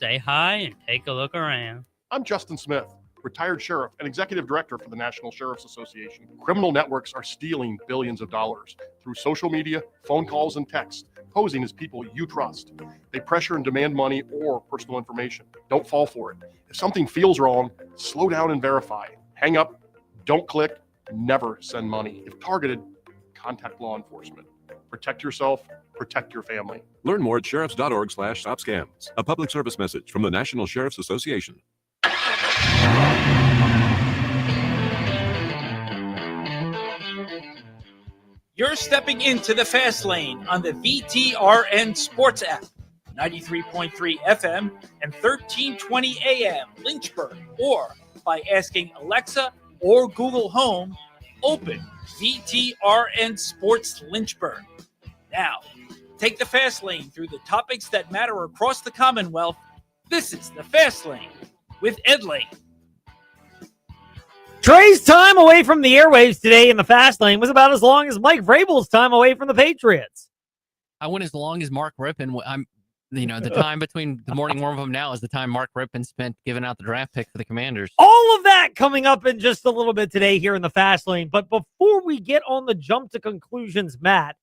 say hi and take a look around. I'm Justin Smith, retired sheriff and executive director for the National Sheriff's Association. Criminal networks are stealing billions of dollars through social media, phone calls, and texts, posing as people you trust. They pressure and demand money or personal information. Don't fall for it. If something feels wrong, slow down and verify. Hang up, don't click, never send money. If targeted, contact law enforcement. Protect yourself, protect your family. Learn more at sheriffs.org/stopscams. A public service message from the National Sheriff's Association. You're stepping into the fast lane on the VTRN Sports app, 93.3 FM and 1320 AM Lynchburg, or by asking Alexa or Google Home, open VTRN Sports Lynchburg. Now, take the fast lane through the topics that matter across the Commonwealth. This is the Fast Lane with Ed Lane. Trey's time away from the airwaves today in the Fast Lane was about as long as Mike Vrabel's time away from the Patriots. I went as long as Mark Rippon. The time between the morning warm-up now is the time Mark Rippon spent giving out the draft pick for the Commanders. All of that coming up in just a little bit today here in the Fast Lane. But before we get on the jump to conclusions, Matt,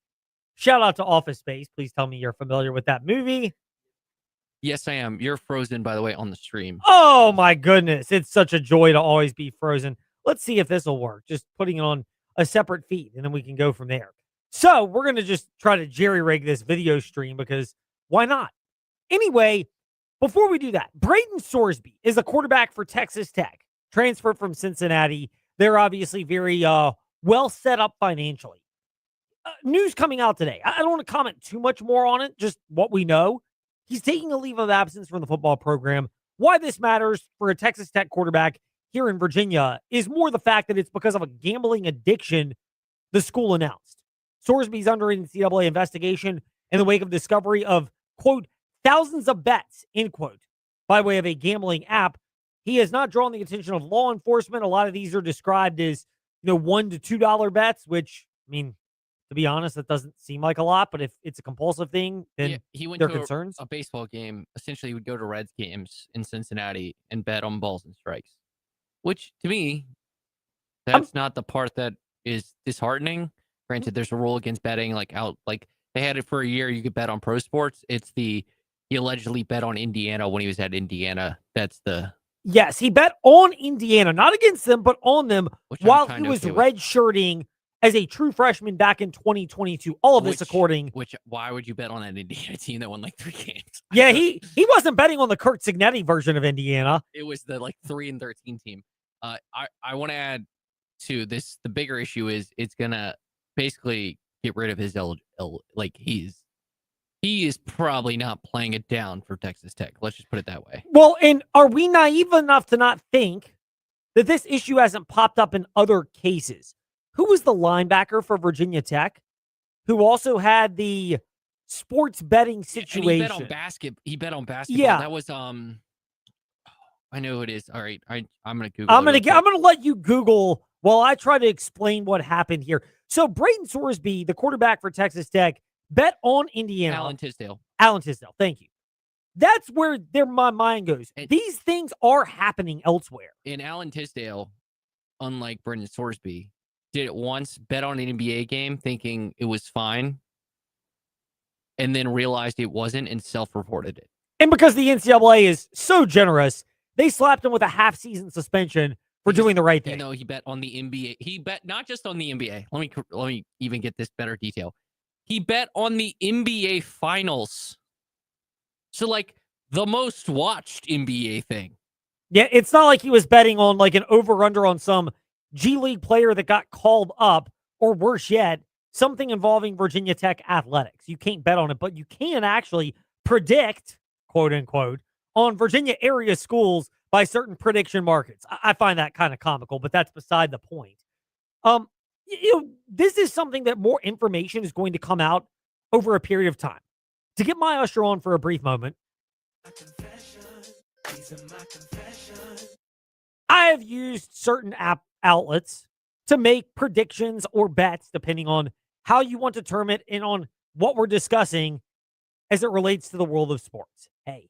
shout out to Office Space. Please tell me you're familiar with that movie. Yes, I am. You're frozen, by the way, on the stream. Oh, my goodness. It's such a joy to always be frozen. Let's see if this will work. Just putting it on a separate feed, and then we can go from there. So we're going to just try to jerry-rig this video stream because why not? Anyway, before we do that, Brayton Sorsby is a quarterback for Texas Tech, transferred from Cincinnati. They're obviously very well set up financially. News coming out today. I don't want to comment too much more on it, just what we know. He's taking a leave of absence from the football program. Why this matters for a Texas Tech quarterback here in Virginia is more the fact that it's because of a gambling addiction the school announced. Sorsby's under an NCAA investigation in the wake of discovery of, quote, thousands of bets, end quote, by way of a gambling app. He has not drawn the attention of law enforcement. A lot of these are described as, $1 to $2 bets, which, to be honest, that doesn't seem like a lot, but if it's a compulsive thing, then he went there to are concerns. A baseball game. Essentially, he would go to Reds games in Cincinnati and bet on balls and strikes, which to me, that's not the part that is disheartening. Granted, there's a rule against betting they had it for a year. You could bet on pro sports. It's he allegedly bet on Indiana when he was at Indiana. Yes, he bet on Indiana, not against them, but on them while he was redshirting as a true freshman back in 2022. All of this according. Why would you bet on that Indiana team that won 3 games? Yeah, he wasn't betting on the Kurt Cignetti version of Indiana. It was the 3-13 team. I want to add to this. The bigger issue is it's gonna basically get rid of his he is probably not playing it down for Texas Tech. Let's just put it that way. Well, and are we naive enough to not think that this issue hasn't popped up in other cases? Who was the linebacker for Virginia Tech who also had the sports betting situation? And he bet on basketball. Yeah. That was I know who it is. All right. I'm going to Google I'm going to let you Google while I try to explain what happened here. So Brayton Sorsby, the quarterback for Texas Tech, bet on Indiana. Alan Tisdale. Thank you. That's where my mind goes. These things are happening elsewhere. And Alan Tisdale, unlike Brayton Sorsby, did it once, bet on an NBA game thinking it was fine, and then realized it wasn't and self-reported it. And because the NCAA is so generous, they slapped him with a half-season suspension for doing the right thing. He bet on the NBA. He bet not just on the NBA. Let me even get this better detail. He bet on the NBA Finals. So, the most watched NBA thing. Yeah, it's not like he was betting on, an over-under on some G League player that got called up, or worse yet, something involving Virginia Tech athletics. You can't bet on it, but you can actually predict, quote unquote, on Virginia area schools by certain prediction markets. I find that kind of comical, but that's beside the point. This is something that more information is going to come out over a period of time. To get my usher on for a brief moment, I have used certain app outlets to make predictions or bets, depending on how you want to term it and on what we're discussing as it relates to the world of sports. Hey,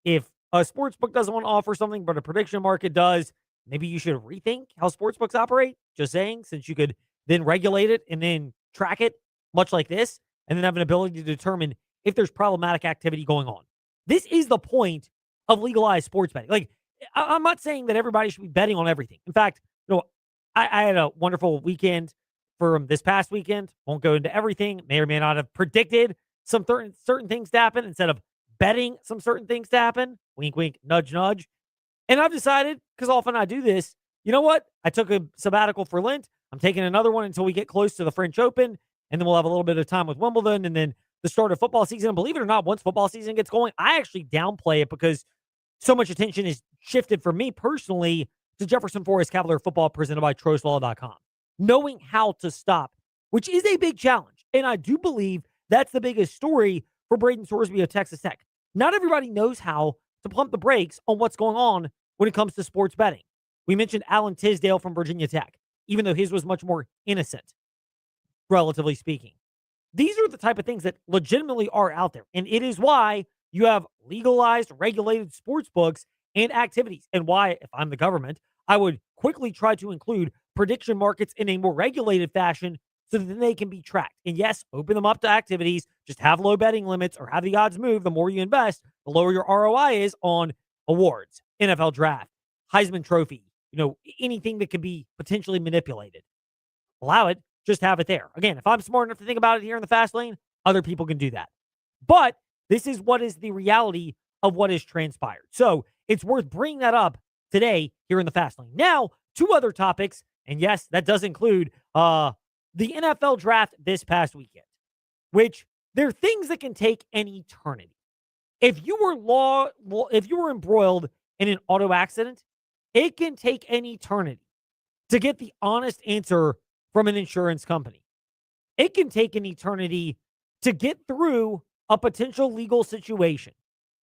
if a sportsbook doesn't want to offer something, but a prediction market does, maybe you should rethink how sportsbooks operate. Just saying, since you could then regulate it and then track it, much like this, and then have an ability to determine if there's problematic activity going on. This is the point of legalized sports betting. Like, I'm not saying that everybody should be betting on everything. In fact, I had a wonderful weekend from this past weekend. Won't go into everything. May or may not have predicted some certain things to happen instead of betting some certain things to happen. Wink, wink, nudge, nudge. And I've decided, because often I do this, you know what? I took a sabbatical for Lent. I'm taking another one until we get close to the French Open, and then we'll have a little bit of time with Wimbledon, and then the start of football season. And believe it or not, once football season gets going, I actually downplay it because so much attention is shifted for me personally to Jefferson Forest Cavalier football presented by TrostLaw.com. Knowing how to stop, which is a big challenge. And I do believe that's the biggest story for Braden Sorsby of Texas Tech. Not everybody knows how to pump the brakes on what's going on when it comes to sports betting. We mentioned Alan Tisdale from Virginia Tech, even though his was much more innocent, relatively speaking. These are the type of things that legitimately are out there. And it is why you have legalized, regulated sports books and activities. And why, if I'm the government, I would quickly try to include prediction markets in a more regulated fashion so that they can be tracked. And yes, open them up to activities. Just have low betting limits or have the odds move. The more you invest, the lower your ROI is on awards, NFL draft, Heisman Trophy, anything that can be potentially manipulated. Allow it. Just have it there. Again, if I'm smart enough to think about it here in the fast lane, other people can do that. But this is what is the reality of what has transpired. So it's worth bringing that up today here in the fast lane. Now, two other topics. And yes, that does include the NFL draft this past weekend, which there are things that can take an eternity. If you were embroiled in an auto accident, it can take an eternity to get the honest answer from an insurance company. It can take an eternity to get through a potential legal situation.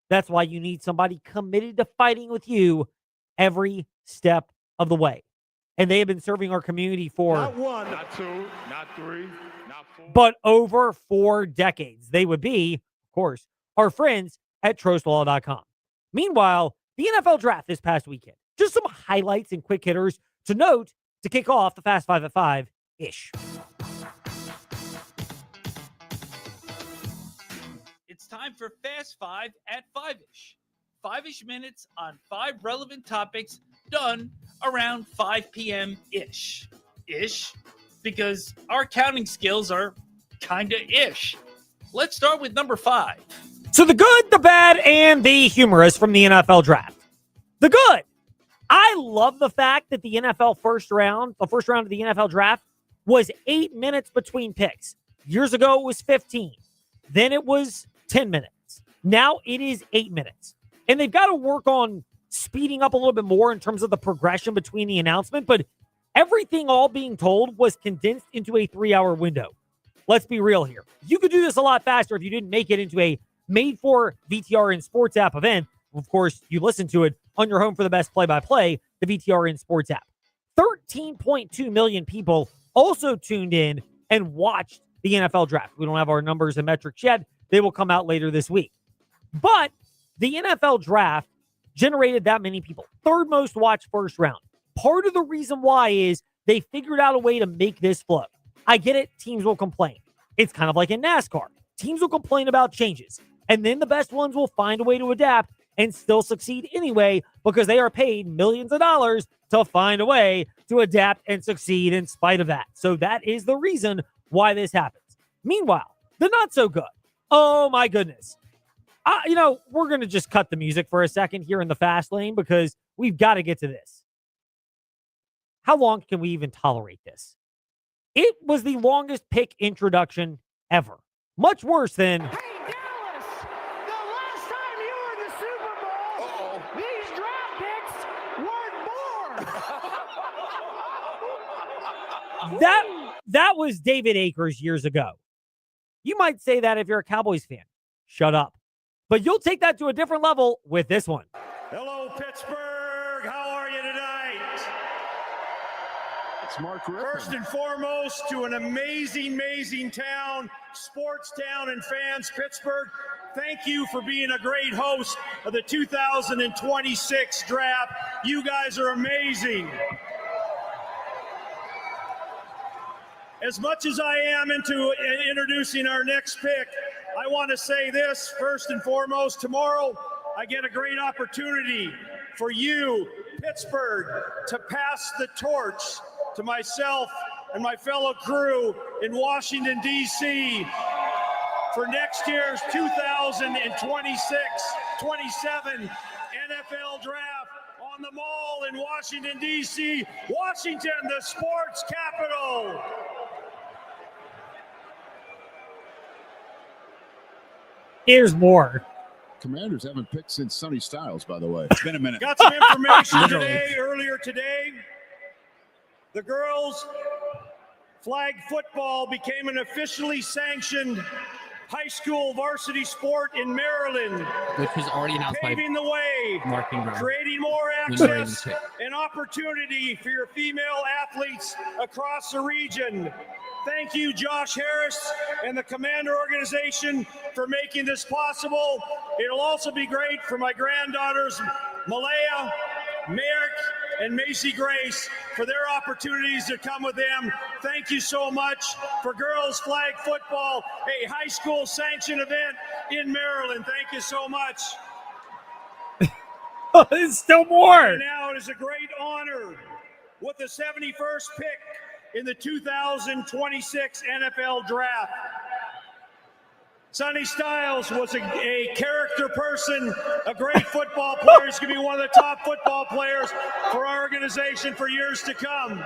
That's why you need somebody committed to fighting with you every step of the way. And they have been serving our community for not one, not two, not three, not four, but over 4 decades. They would be, of course, our friends at TrostLaw.com. Meanwhile, the NFL draft this past weekend. Just some highlights and quick hitters to note to kick off the Fast Five at 5-ish. It's time for Fast Five at 5-ish. 5-ish minutes on 5 relevant topics done around 5 p.m.-ish. Ish, because our counting skills are kinda ish. Let's start with number 5. So the good, the bad, and the humorous from the NFL draft. The good. I love the fact that the NFL first round of the NFL draft was 8 minutes between picks. Years ago, it was 15. Then it was 10 minutes. Now it is 8 minutes. And they've got to work on speeding up a little bit more in terms of the progression between the announcement, but everything all being told was condensed into a 3-hour window. Let's be real here. You could do this a lot faster if you didn't make it into a made-for VTRN Sports app event. Of course, you listen to it on your home for the best play-by-play, the VTRN Sports app. 13.2 million people also tuned in and watched the NFL draft. We don't have our numbers and metrics yet. They will come out later this week. But the NFL draft generated that many people. 3rd most watched first round. Part of the reason why is they figured out a way to make this flow. I get it. Teams will complain. It's kind of like in NASCAR. Teams will complain about changes. And then the best ones will find a way to adapt and still succeed anyway because they are paid millions of dollars to find a way to adapt and succeed in spite of that. So that is the reason why this happens. Meanwhile, the not so good. Oh my goodness. We're going to just cut the music for a second here in the fast lane because we've got to get to this. How long can we even tolerate this? It was the longest pick introduction ever. Much worse than... Hey, Dallas! The last time you were in the Super Bowl, these draft picks weren't born! That was David Akers years ago. You might say that if you're a Cowboys fan. Shut up. But you'll take that to a different level with this one. Hello, Pittsburgh. How are you tonight? It's Mark Rippon. First and foremost, to an amazing, amazing town, sports town, and fans, Pittsburgh. thank you for being a great host of the 2026 draft. You guys are amazing. As much as I am into introducing our next pick, I want to say this first and foremost. Tomorrow, I get a great opportunity for you, Pittsburgh, to pass the torch to myself and my fellow crew in Washington, D.C. for next year's 2026-27 NFL Draft on the Mall in Washington, D.C. Washington, the sports capital. Here's more. Commanders haven't picked since Sonny Styles, by the way. It's been a minute. Got some information earlier today. The girls' flag football became an officially sanctioned high school varsity sport in Maryland, which was already announced by paving the way, Mark Ingram. creating more access and opportunity for your female athletes across the region. Thank you, Josh Harris and the Commander organization for making this possible. It'll also be great for my granddaughters, Malaya, Merrick, and Macy Grace for their opportunities to come with them. Thank you so much for girls flag football, a high school sanctioned event in Maryland. Thank you so much. There's still more. And now it is a great honor with the 71st pick in the 2026 NFL Draft. Sonny Styles was a character person, a great football player. He's going to be one of the top football players for our organization for years to come.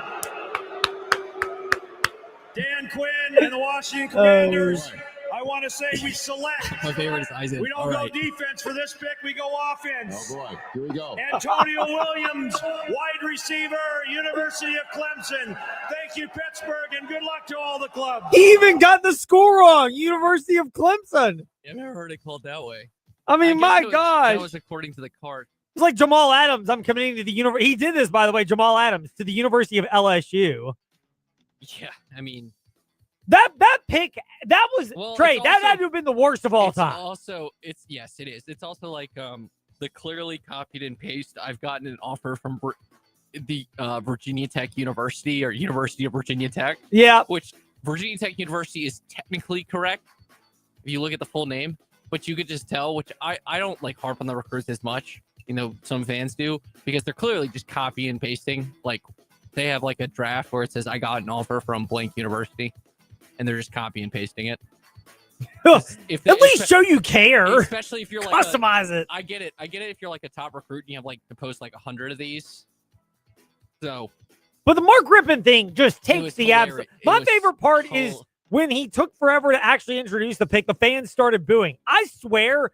Dan Quinn and the Washington Commanders. I want to say we select. My favorite is Isaac. We don't go defense for this pick. We go offense. Oh, boy. Here we go. Antonio Williams, wide receiver, University of Clemson. Thank you, Pittsburgh, and good luck to all the clubs. He even got the score wrong. University of Clemson. I've never heard it called that way. I mean, my gosh. That was according to the card. It's like Jamal Adams. I'm coming into the university. He did this, by the way, Jamal Adams, to the University of LSU. Yeah, I mean. That pick, that was, Trey, that had to have been the worst of all time. Yes, it is. It's also like the clearly copied and paste. I've gotten an offer from the Virginia Tech University or University of Virginia Tech. Yeah. Which Virginia Tech University is technically correct if you look at the full name, but you could just tell, which I don't like harp on the recruits as much. You know, some fans do, because they're clearly just copy and pasting. Like they have like a draft where it says, I got an offer from blank university. And they're just copy and pasting it. At least show you care. Especially if you're like customize it. I get it. If you're like a top recruit and you have like to post like 100 of these. So, but the Mark Rippon thing just takes the absolute. My favorite part is when he took forever to actually introduce the pick. The fans started booing. I swear,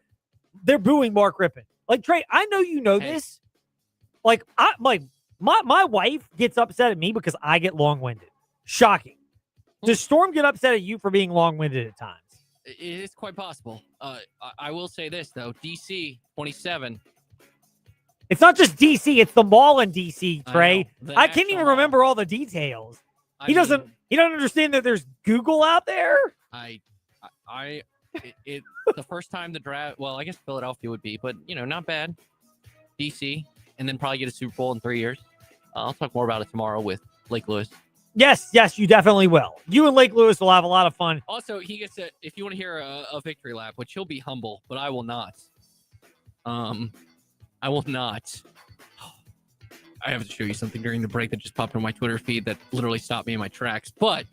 they're booing Mark Rippon. Like Trey, I know you know this. Like my wife gets upset at me because I get long-winded. Shocking. Does Storm get upset at you for being long-winded at times? It is quite possible. I will say this, though. DC 27. It's not just DC. It's the mall in DC, Trey. I can't even remember all the details. He doesn't understand that there's Google out there? The first time the draft, well, I guess Philadelphia would be, but, you know, not bad. DC, and then probably get a Super Bowl in 3 years. I'll talk more about it tomorrow with Lake Lewis. Yes, you definitely will. You and Lake Lewis will have a lot of fun. Also, he gets if you want to hear a victory lap, which he'll be humble, but I will not. I will not. I have to show you something during the break that just popped on my Twitter feed that literally stopped me in my tracks. But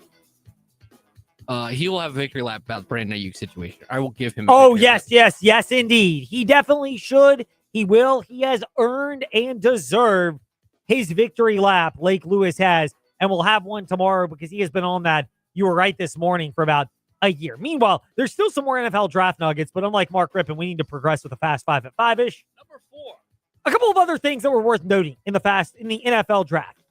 he will have a victory lap about the Brandon Ayuk situation. I will give him yes, indeed. He definitely should. He will. He has earned and deserved his victory lap. Lake Lewis has. And we'll have one tomorrow because he has been on that, you were right, this morning for about a year. Meanwhile, there's still some more NFL draft nuggets, but unlike Mark Rippon, we need to progress with a fast five at 5-ish. Number 4. A couple of other things that were worth noting in the NFL draft.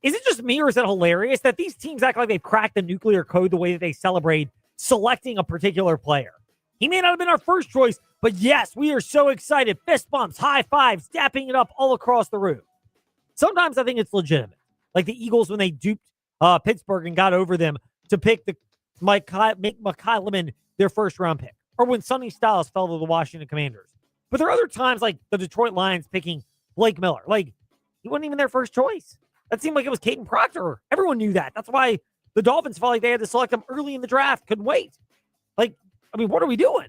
Is it just me or is it hilarious that these teams act like they've cracked the nuclear code the way that they celebrate selecting a particular player? He may not have been our first choice, but yes, we are so excited. Fist bumps, high fives, dapping it up all across the room. Sometimes I think it's legitimate. Like the Eagles when they duped Pittsburgh and got over them to pick make McCollum their first-round pick. or when Sonny Styles fell to the Washington Commanders. But there are other times like the Detroit Lions picking Blake Miller. Like, he wasn't even their first choice. That seemed like it was Caden Proctor. Everyone knew that. That's why the Dolphins felt like they had to select him early in the draft. Couldn't wait. Like, I mean, what are we doing?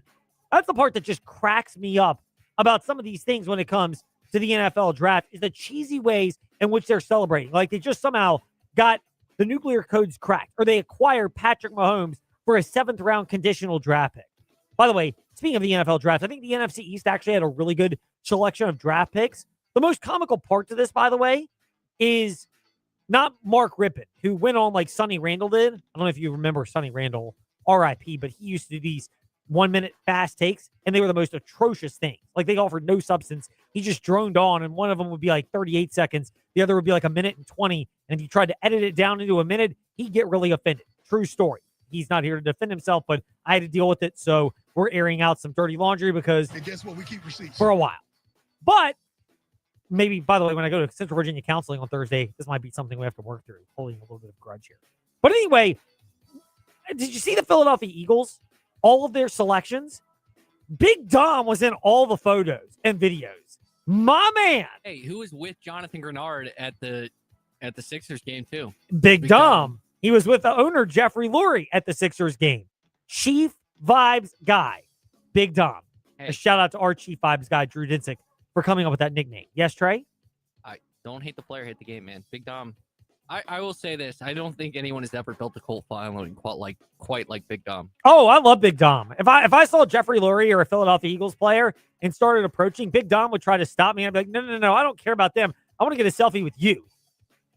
That's the part that just cracks me up about some of these things when it comes to the NFL draft, is the cheesy ways in which they're celebrating. Like, they just somehow got the nuclear codes cracked, or they acquired Patrick Mahomes for a 7th-round conditional draft pick. By the way, speaking of the NFL draft, I think the NFC East actually had a really good selection of draft picks. The most comical part to this, by the way, is not Mark Rippon, who went on like Sonny Randall did. I don't know if you remember Sonny Randall, RIP, but he used to do these 1-minute fast takes, and they were the most atrocious things. Like, they offered no substance. He just droned on, and one of them would be like 38 seconds. The other would be like a minute and 20. And if you tried to edit it down into a minute, he'd get really offended. True story. He's not here to defend himself, but I had to deal with it. So we're airing out some dirty laundry because, And guess what? We keep receipts. for a while. But maybe, by the way, when I go to Central Virginia counseling on Thursday, this might be something we have to work through, holding a little bit of grudge here. But anyway, did you see the Philadelphia Eagles? All of their selections? Big Dom was in all the photos and videos. My man. Hey, who was with Jonathan Grenard at the Sixers game too? Big Dom. He was with the owner, Jeffrey Lurie, at the Sixers game. Chief Vibes Guy. Big Dom. Hey. A shout out to our Chief Vibes Guy, Drew Dinsick, for coming up with that nickname. Yes, Trey? I don't hate the player, hate the game, man. Big Dom. I will say this. I don't think anyone has ever built a cult following quite like Big Dom. Oh, I love Big Dom. If I saw Jeffrey Lurie or a Philadelphia Eagles player and started approaching, Big Dom would try to stop me. I'd be like, no, I don't care about them. I want to get a selfie with you.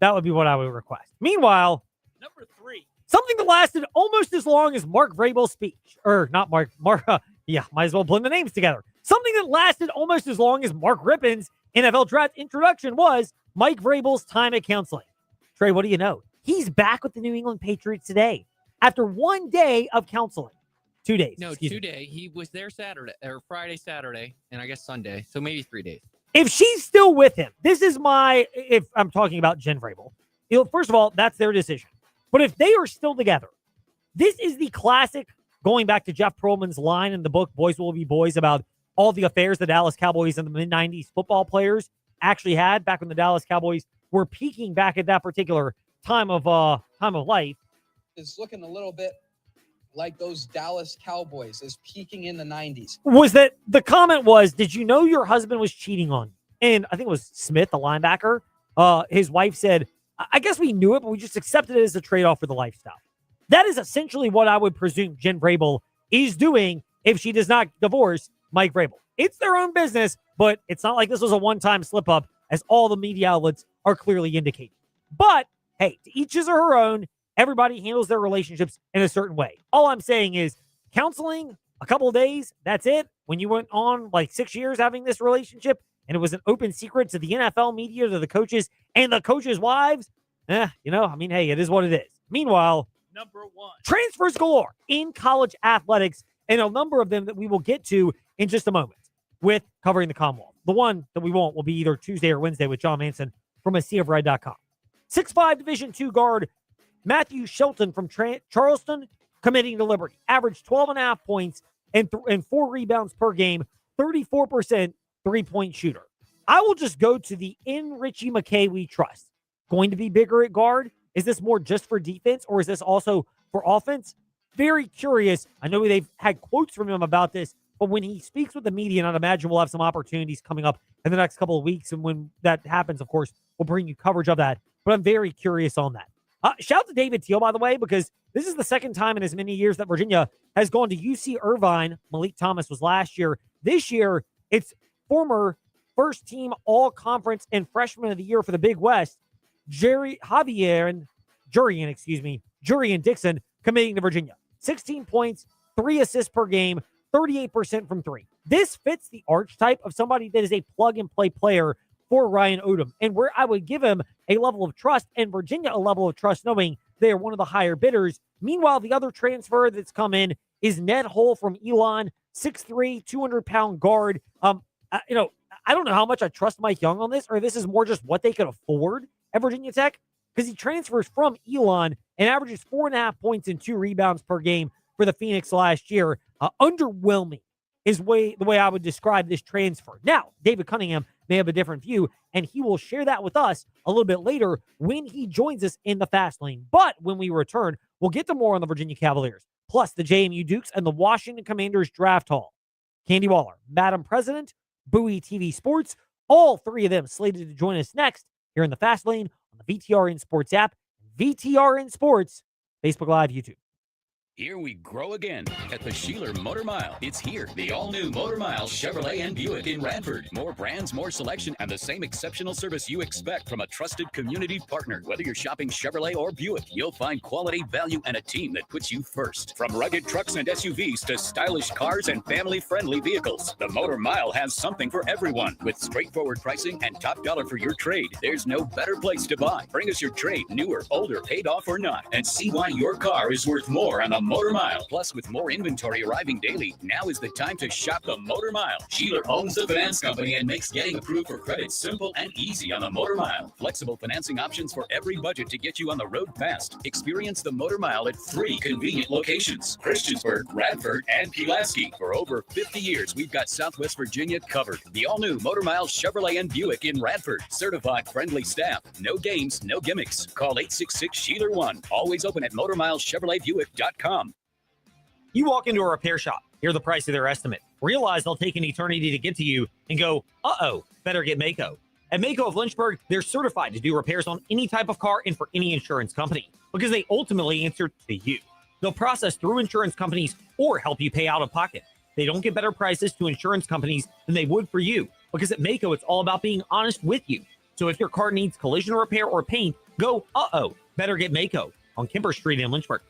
That would be what I would request. Meanwhile, Number 3. something that lasted almost as long as Mark Vrabel's speech. Or not Mark. Yeah, might as well blend the names together. Something that lasted almost as long as Mark Rippon's NFL draft introduction was Mike Vrabel's time at counseling. Trey, what do you know? He's back with the New England Patriots today after 1 day of counseling. 2 days. No, 2 days. He was there Friday, Saturday, and I guess Sunday. So maybe 3 days. If she's still with him, if I'm talking about Jen Vrabel, first of all, that's their decision. But if they are still together, this is the classic, going back to Jeff Pearlman's line in the book, Boys Will Be Boys, about all the affairs the Dallas Cowboys and the mid-90s football players actually had back when the Dallas Cowboys were peaking back at that particular time of life. Is looking a little bit like those Dallas Cowboys is peaking in the 90s. Was that the comment was, did you know your husband was cheating on you? And I think it was Smith, the linebacker. His wife said, I guess we knew it, but we just accepted it as a trade-off for the lifestyle. That is essentially what I would presume Jen Vrabel is doing if she does not divorce Mike Vrabel. It's their own business, but it's not like this was a one-time slip-up, as all the media outlets are clearly indicating. But, hey, to each his or her own. Everybody handles their relationships in a certain way. All I'm saying is counseling, a couple of days, that's it. When you went on like 6 years having this relationship and it was an open secret to the NFL media, to the coaches and the coaches' wives, hey, it is what it is. Meanwhile, Number 1. transfers galore in college athletics, and a number of them that we will get to in just a moment with covering the Commonwealth. The one that we won't will be either Tuesday or Wednesday with John Manson from AseaofRed.com. 6'5" Division II guard Matthew Shelton from Charleston, committing to Liberty. Averaged 12.5 points and 4 rebounds per game, 34% three-point shooter. I will just go to the Richie McKay we trust. Going to be bigger at guard? Is this more just for defense, or is this also for offense? Very curious. I know they've had quotes from him about this, but when he speaks with the media, and I'd imagine we'll have some opportunities coming up in the next couple of weeks, and when that happens, of course, we'll bring you coverage of that. But I'm very curious on that. Shout out to David Teal, by the way, because this is the second time in as many years that Virginia has gone to UC Irvine. Malik Thomas was last year. This year, it's former first-team all-conference and freshman of the year for the Big West, Jurian Dixon, committing to Virginia. 16 points, 3 assists per game, 38% from 3. This fits the archetype of somebody that is a plug-and-play player for Ryan Odom, and where I would give him a level of trust, and Virginia a level of trust, knowing they are one of the higher bidders. Meanwhile, the other transfer that's come in is Ned Hull from Elon, 6'3", 200-pound guard. I don't know how much I trust Mike Young on this, or this is more just what they could afford at Virginia Tech, because he transfers from Elon and averages 4.5 points and 2 rebounds per game for the Phoenix last year. underwhelming is the way I would describe this transfer. Now, David Cunningham may have a different view, and he will share that with us a little bit later when he joins us in the Fast Lane. But when we return, we'll get to more on the Virginia Cavaliers, plus the JMU Dukes and the Washington Commanders draft haul. Candy Waller, Madam President, Bowie TV Sports, all three of them slated to join us next here in the Fast Lane on the VTRN Sports app, VTRN Sports, Facebook Live, YouTube. Here we grow again at the Sheeler Motor Mile. It's here, the all-new Motor Mile Chevrolet and Buick in Radford. More brands, more selection, and the same exceptional service you expect from a trusted community partner. Whether you're shopping Chevrolet or Buick, you'll find quality, value, and a team that puts you first. From rugged trucks and SUVs to stylish cars and family-friendly vehicles, the Motor Mile has something for everyone. With straightforward pricing and top dollar for your trade, there's no better place to buy. Bring us your trade, newer, older, paid off or not, and see why your car is worth more on the Motor Mile. Plus, with more inventory arriving daily, now is the time to shop the Motor Mile. Sheeler owns the finance company and makes getting approved for credit simple and easy on the Motor Mile. Flexible financing options for every budget to get you on the road fast. Experience the Motor Mile at 3 convenient locations: Christiansburg, Radford, and Pulaski. For over 50 years, we've got Southwest Virginia covered. The all-new Motor Mile Chevrolet and Buick in Radford. Certified friendly staff. No games, no gimmicks. Call 866-SHEELER1. Always open at MotorMileChevroletBuick.com. You walk into a repair shop, hear the price of their estimate, realize they'll take an eternity to get to you, and go, uh-oh, better get Mako. At Mako of Lynchburg, they're certified to do repairs on any type of car and for any insurance company, because they ultimately answer to you. They'll process through insurance companies or help you pay out of pocket. They don't get better prices to insurance companies than they would for you, because at Mako, it's all about being honest with you. So if your car needs collision repair or paint, go, uh-oh, better get Mako on Kemper Street in Lynchburg.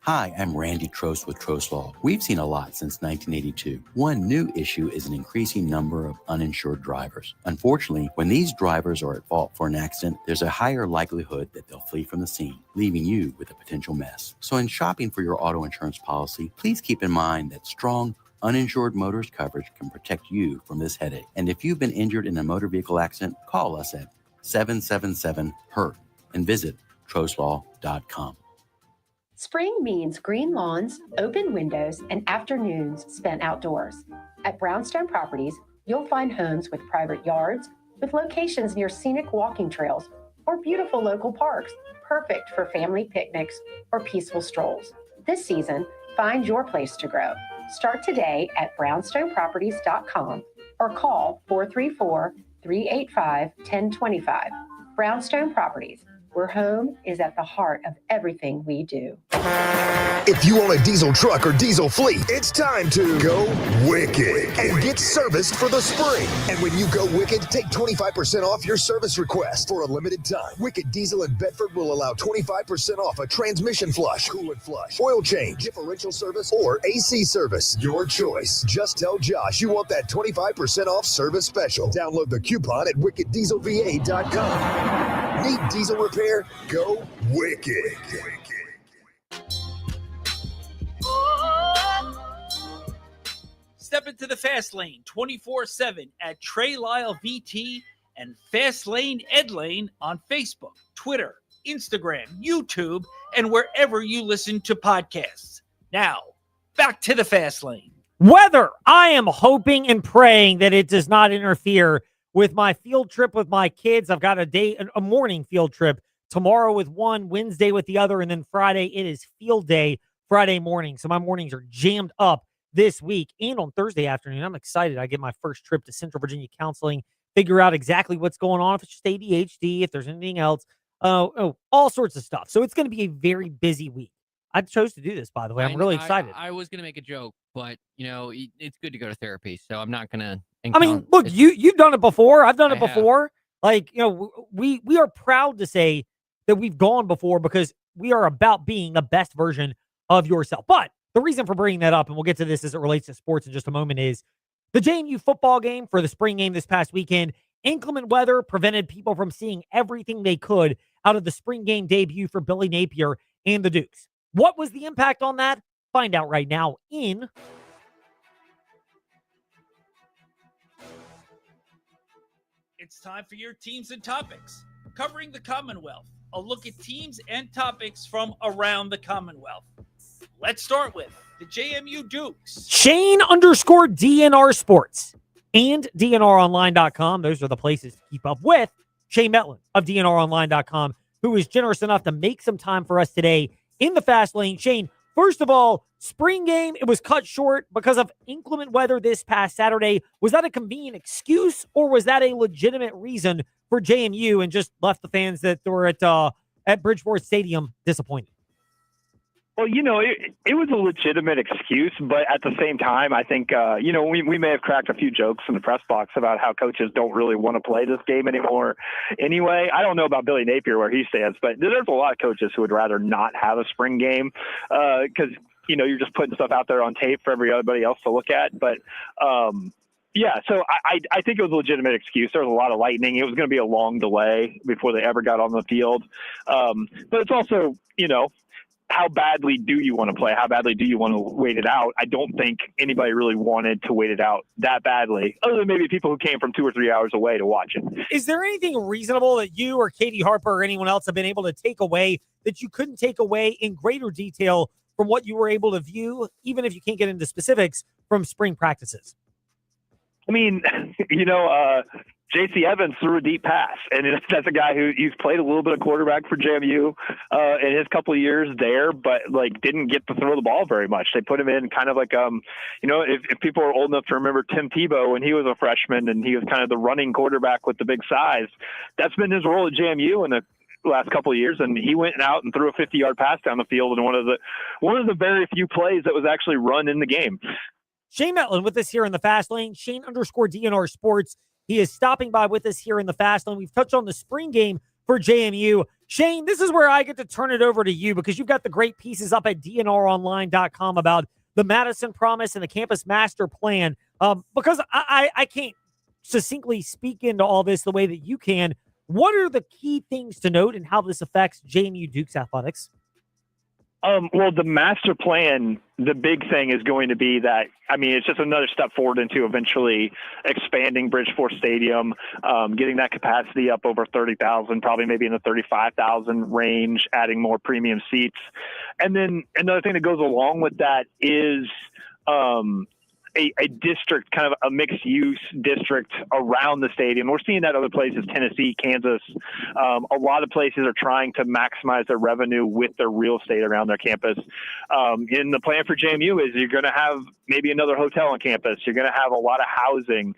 Hi, I'm Randy Trost with Trost Law. We've seen a lot since 1982. One new issue is an increasing number of uninsured drivers. Unfortunately, when these drivers are at fault for an accident, there's a higher likelihood that they'll flee from the scene, leaving you with a potential mess. So in shopping for your auto insurance policy, please keep in mind that strong, uninsured motorist coverage can protect you from this headache. And if you've been injured in a motor vehicle accident, call us at 777-HURT and visit trostlaw.com. Spring means green lawns, open windows, and afternoons spent outdoors. At Brownstone Properties, you'll find homes with private yards, with locations near scenic walking trails, or beautiful local parks, perfect for family picnics or peaceful strolls. This season, find your place to grow. Start today at brownstoneproperties.com or call 434-385-1025. Brownstone Properties, where home is at the heart of everything we do. If you own a diesel truck or diesel fleet, it's time to go wicked and get serviced for the spring. And when you go wicked, take 25% off your service request for a limited time. Wicked Diesel in Bedford will allow 25% off a transmission flush, coolant flush, oil change, differential service, or AC service. Your choice. Just tell Josh you want that 25% off service special. Download the coupon at wickeddieselva.com. Need diesel repair? Go wicked. Step into the Fast Lane 24/7 at Trey Lyle VT and Fast Lane Ed Lane on Facebook, Twitter, Instagram, YouTube, and wherever you listen to podcasts. Now, back to the Fast Lane. Weather. I am hoping and praying that it does not interfere with my field trip with my kids. I've got a morning field trip tomorrow with one, Wednesday with the other, and then Friday it is field day Friday morning. So my mornings are jammed up this week. And on Thursday afternoon, I'm excited. I get my first trip to Central Virginia Counseling, figure out exactly what's going on, if it's just ADHD, if there's anything else, all sorts of stuff. So it's going to be a very busy week. I chose to do this, by the way. I'm really excited. I was going to make a joke, but, it's good to go to therapy, so I'm not going to. I mean, look, you've done it before. I've done it before. Like, we are proud to say that we've gone before because we are about being the best version of yourself. But the reason for bringing that up, and we'll get to this as it relates to sports in just a moment, is the JMU football game for the spring game this past weekend. Inclement weather prevented people from seeing everything they could out of the spring game debut for Billy Napier and the Dukes. What was the impact on that? Find out right now in... It's time for your teams and topics. Covering the Commonwealth, a look at teams and topics from around the Commonwealth. Let's start with the JMU Dukes. Shane _ DNR Sports and DNRonline.com. Those are the places to keep up with Shane Metlin of DNRonline.com, who was generous enough to make some time for us today in the fast lane. Shane, first of all, spring game, it was cut short because of inclement weather this past Saturday. Was that a convenient excuse, or was that a legitimate reason for JMU and just left the fans that were at Bridgeport Stadium disappointed? Well, it was a legitimate excuse, but at the same time, I think, we may have cracked a few jokes in the press box about how coaches don't really want to play this game anymore. Anyway, I don't know about Billy Napier where he stands, but there's a lot of coaches who would rather not have a spring game because, you're just putting stuff out there on tape for everybody else to look at. But, yeah, so I think it was a legitimate excuse. There was a lot of lightning. It was going to be a long delay before they ever got on the field. But it's also, how badly do you want to play? How badly do you want to wait it out? I don't think anybody really wanted to wait it out that badly, other than maybe people who came from 2 or 3 hours away to watch it. Is there anything reasonable that you or Katie Harper or anyone else have been able to take away that you couldn't take away in greater detail from what you were able to view, even if you can't get into specifics, from spring practices? I mean, J.C. Evans threw a deep pass, and that's a guy he's played a little bit of quarterback for JMU in his couple of years there, but didn't get to throw the ball very much. They put him in kind of if people are old enough to remember Tim Tebow when he was a freshman and he was kind of the running quarterback with the big size. That's been his role at JMU in the last couple of years, and he went out and threw a 50-yard pass down the field in one of the very few plays that was actually run in the game. Shane Metlin with us here in the fast lane. Shane _ DNR Sports. He is stopping by with us here in the fast lane. We've touched on the spring game for JMU. Shane, this is where I get to turn it over to you because you've got the great pieces up at DNRonline.com about the Madison Promise and the campus master plan. Because I can't succinctly speak into all this the way that you can. What are the key things to note and how this affects JMU Duke's athletics? Well, the master plan, the big thing is going to be that, it's just another step forward into eventually expanding Bridgeport Stadium, getting that capacity up over 30,000, probably maybe in the 35,000 range, adding more premium seats. And then another thing that goes along with that is a district, kind of a mixed use district around the stadium. We're seeing that other places, Tennessee, Kansas. A lot of places are trying to maximize their revenue with their real estate around their campus. And the plan for JMU is you're going to have maybe another hotel on campus. You're going to have a lot of housing.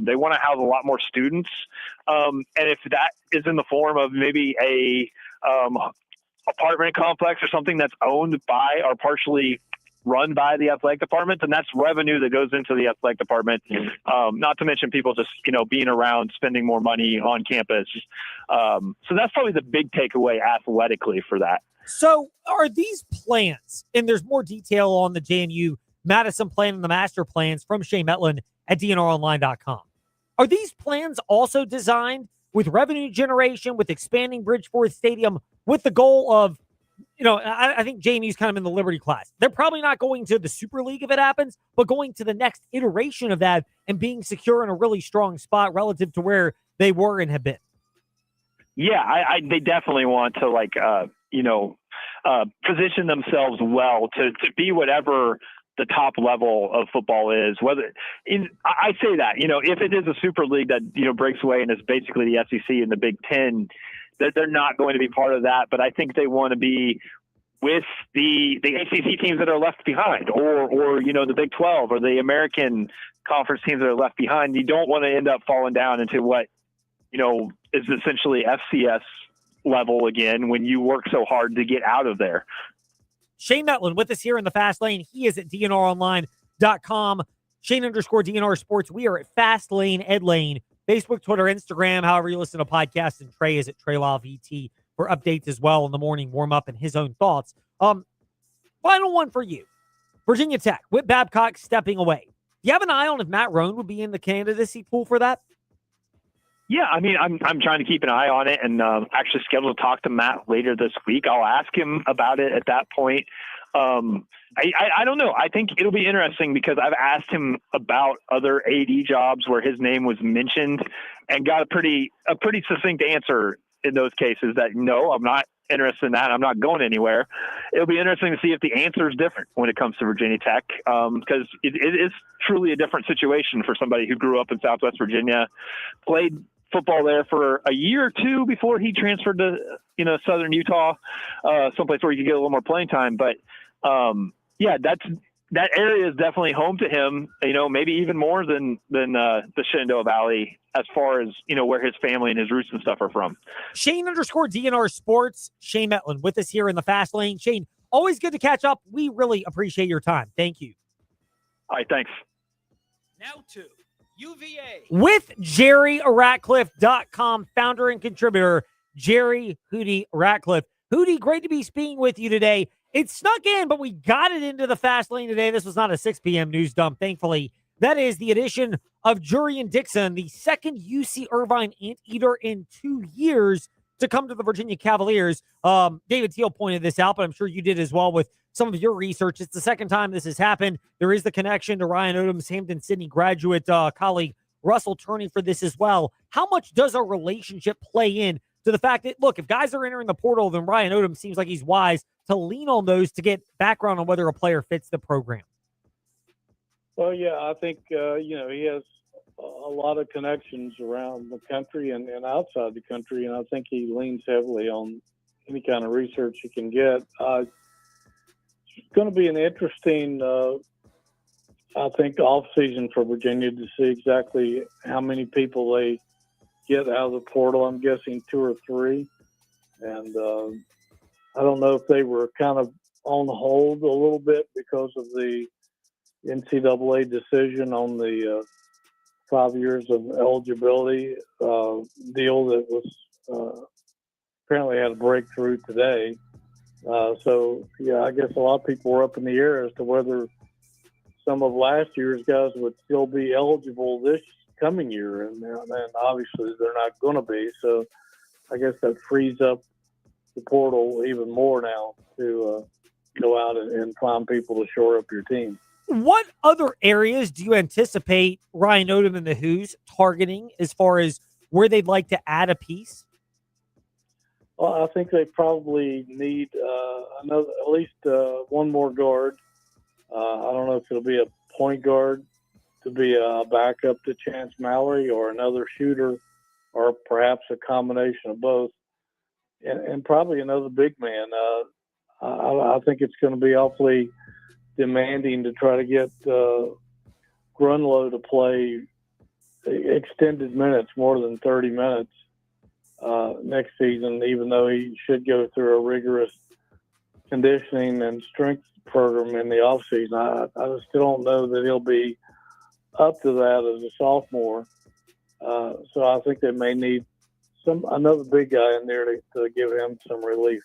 They want to house a lot more students. And if that is in the form of maybe a apartment complex or something that's owned by or partially run by the athletic department, and that's revenue that goes into the athletic department. Not to mention people just, being around, spending more money on campus. So that's probably the big takeaway athletically for that. So are these plans, and there's more detail on the JMU Madison plan and the master plans from Shane Metlin at DNRonline.com. Are these plans also designed with revenue generation, with expanding Bridgeport Stadium, with the goal of, I think JMU's kind of in the Liberty class. They're probably not going to the Super League if it happens, but going to the next iteration of that and being secure in a really strong spot relative to where they were and have been. Yeah, they definitely want to position themselves well to be whatever the top level of football is. I say that, if it is a Super League that, breaks away and is basically the SEC and the Big Ten, that they're not going to be part of that. But I think they want to be with the ACC teams that are left behind, or the Big 12 or the American Conference teams that are left behind. You don't want to end up falling down into what, is essentially FCS level again when you work so hard to get out of there. Shane Metlin with us here in the fast lane. He is at DNRonline.com. Shane _ DNR Sports. We are at Fast Lane, Ed Lane, Facebook, Twitter, Instagram, however you listen to podcasts. And Trey is at TreyLawVT for updates as well in the morning warm-up and his own thoughts. Final one for you. Virginia Tech, Whit Babcock stepping away. Do you have an eye on if Matt Roan would be in the candidacy pool for that? Yeah, I'm trying to keep an eye on it, and actually scheduled to talk to Matt later this week. I'll ask him about it at that point. I don't know. I think it'll be interesting because I've asked him about other AD jobs where his name was mentioned and got a pretty succinct answer in those cases that no, I'm not interested in that. I'm not going anywhere. It'll be interesting to see if the answer is different when it comes to Virginia Tech, because it is truly a different situation for somebody who grew up in Southwest Virginia, played football there for a year or two before he transferred to Southern Utah, someplace where you could get a little more playing time. But that area is definitely home to him. Maybe even more than the Shenandoah Valley, as far as where his family and his roots and stuff are from. Shane_DNR Sports, Shane Metlin with us here in the Fast Lane. Shane, always good to catch up. We really appreciate your time. Thank you. All right, thanks. Now to UVA. With JerryRatcliffe.com founder and contributor, Jerry Hootie Ratcliffe. Hootie, great to be speaking with you today. It snuck in, but we got it into the Fast Lane today. This was not a 6 p.m. news dump, thankfully. That is the addition of Jurian Dixon, the second UC Irvine Anteater in 2 years to come to the Virginia Cavaliers. David Teal pointed this out, but I'm sure you did as well with some of your research. It's the second time this has happened. There is the connection to Ryan Odom's Hampton-Sydney graduate colleague Russell Turney for this as well. How much does a relationship play in to the fact that, look, if guys are entering the portal, then Ryan Odom seems like he's wise to lean on those to get background on whether a player fits the program? Well, yeah, I think, he has a lot of connections around the country and outside the country, and I think he leans heavily on any kind of research he can get. It's going to be an interesting, I think, off-season for Virginia to see exactly how many people they get out of the portal. I'm guessing 2 or 3. And I don't know if they were kind of on hold a little bit because of the NCAA decision on the 5 years of eligibility deal that was apparently had a breakthrough today. I guess a lot of people were up in the air as to whether some of last year's guys would still be eligible this coming year, and obviously they're not going to be. So I guess that frees up the portal even more now to go out and find people to shore up your team. What other areas do you anticipate Ryan Odom and the Who's targeting as far as where they'd like to add a piece? Well, I think they probably need at least one more guard. I don't know if it'll be a point guard to be a backup to Chance Mallory or another shooter or perhaps a combination of both. And probably another big man. I think it's going to be awfully demanding to try to get Grunlow to play extended minutes, more than 30 minutes next season, even though he should go through a rigorous conditioning and strength program in the offseason. I still don't know that he'll be up to that as a sophomore. So I think they may need another big guy in there to give him some relief.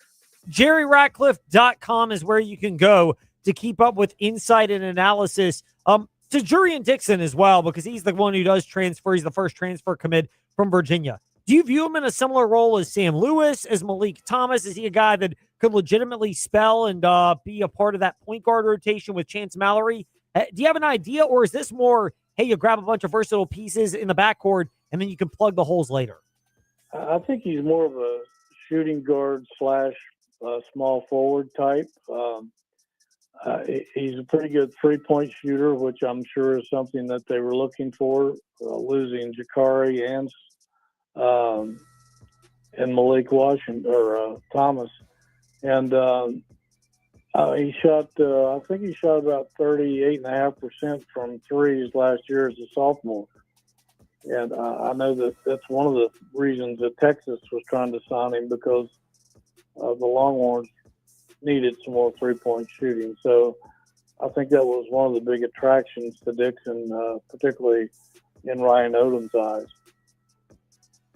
JerryRatcliffe.com is where you can go to keep up with insight and analysis to Jurian Dixon as well, because he's the one who does transfer. He's the first transfer commit from Virginia. Do you view him in a similar role as Sam Lewis, as Malik Thomas? Is he a guy that could legitimately spell and be a part of that point guard rotation with Chance Mallory? Do you have an idea, or is this more, hey, you grab a bunch of versatile pieces in the backcourt and then you can plug the holes later? I think he's more of a shooting guard / small forward type. He's a pretty good three-point shooter, which I'm sure is something that they were looking for, losing Jakari and Malik Washington or Thomas. And he shot, I think he shot about 38.5% from threes last year as a sophomore. And I know that that's one of the reasons that Texas was trying to sign him, because the Longhorns needed some more three-point shooting. So I think that was one of the big attractions to Dixon, particularly in Ryan Odom's eyes.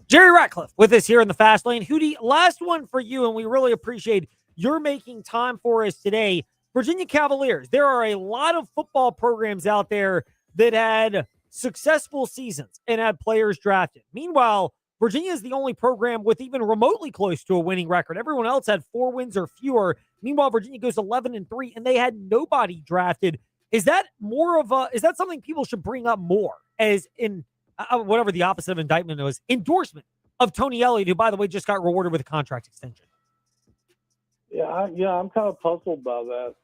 Jerry Ratcliffe with us here in the Fast Lane. Hootie, last one for you, and we really appreciate your making time for us today. Virginia Cavaliers, there are a lot of football programs out there that had successful seasons and had players drafted. Meanwhile, Virginia is the only program with even remotely close to a winning record. Everyone else had 4 wins or fewer. Meanwhile, Virginia goes 11-3, and they had nobody drafted. Is that is that something people should bring up more as in whatever the opposite of indictment was, endorsement of Tony Elliott, who, by the way, just got rewarded with a contract extension? I'm kind of puzzled by that,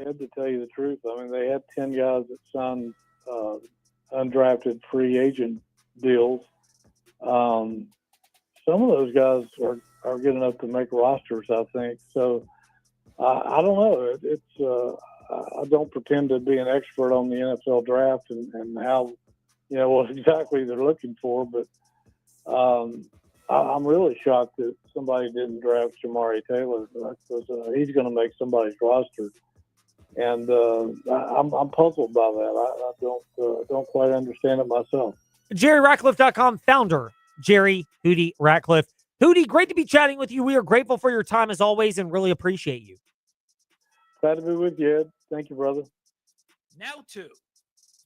Ed, to tell you the truth. I mean, they had 10 guys that signed undrafted free agent deals. Some of those guys are good enough to make rosters, I think. So I don't know. I don't pretend to be an expert on the NFL draft and how, what exactly they're looking for, but I'm really shocked that somebody didn't draft Jamari Taylor because he's going to make somebody's roster, and I'm puzzled by that. I don't quite understand it myself. JerryRatcliffe.com founder Jerry Hootie Ratcliffe. Hootie, great to be chatting with you. We are grateful for your time as always, and really appreciate you. Glad to be with you, Ed. Thank you, brother. Now to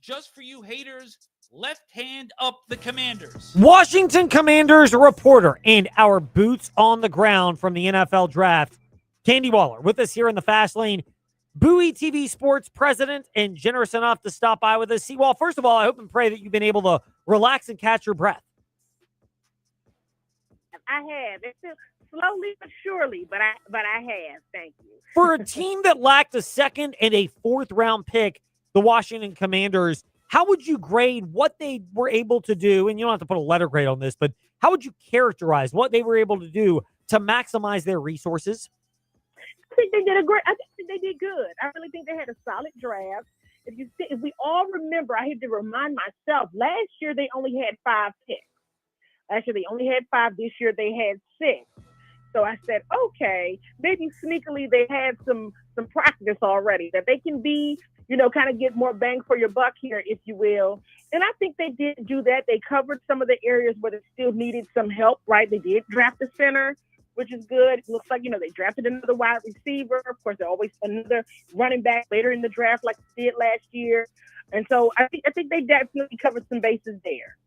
just for you haters. Left hand up the Commanders. Washington Commanders reporter and our boots on the ground from the NFL draft, Candy Waller, with us here in the Fast Lane. Bowie TV Sports president and generous enough to stop by with us. Seawall, first of all, I hope and pray that you've been able to relax and catch your breath. I have. It's slowly but surely, but I have. Thank you. For a team that lacked a second and a fourth round pick, the Washington Commanders, how would you grade what they were able to do? And you don't have to put a letter grade on this, but how would you characterize what they were able to do to maximize their resources? I think they did I think they did good. I really think they had a solid draft. If we all remember, I had to remind myself, last year they only had 5 picks. Last year they only had 5. This year they had 6. So I said, okay, maybe sneakily they had some practice already, that they can be, kind of get more bang for your buck here, if you will. And I think they did do that. They covered some of the areas where they still needed some help, right? They did draft a center, which is good. It looks like, they drafted another wide receiver. Of course, they're always another running back later in the draft like they did last year. And so I think they definitely covered some bases there.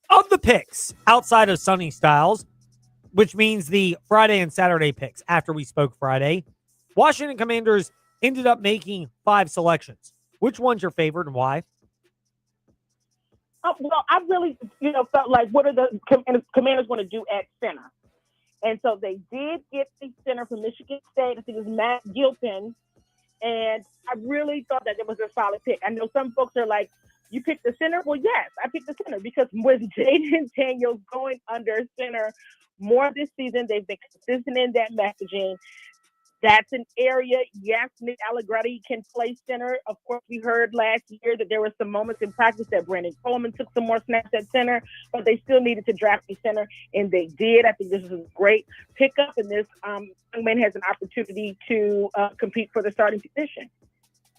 Of the picks outside of Sonny Styles, which means the Friday and Saturday picks after we spoke Friday, Washington Commanders ended up making 5 selections. Which one's your favorite and why? Well, I really, felt like what are the Commanders going to do at center? And so they did get the center from Michigan State. I think it was Matt Gilpin. And I really thought that it was a solid pick. I know some folks are like, you picked the center? Well, yes, I picked the center because with Jaden Daniels going under center more this season, they've been consistent in that messaging. That's an area, yes, Nick Allegretti can play center. Of course, we heard last year that there were some moments in practice that Brandon Coleman took some more snaps at center, but they still needed to draft a center, and they did. I think this is a great pickup, and this young man has an opportunity to compete for the starting position.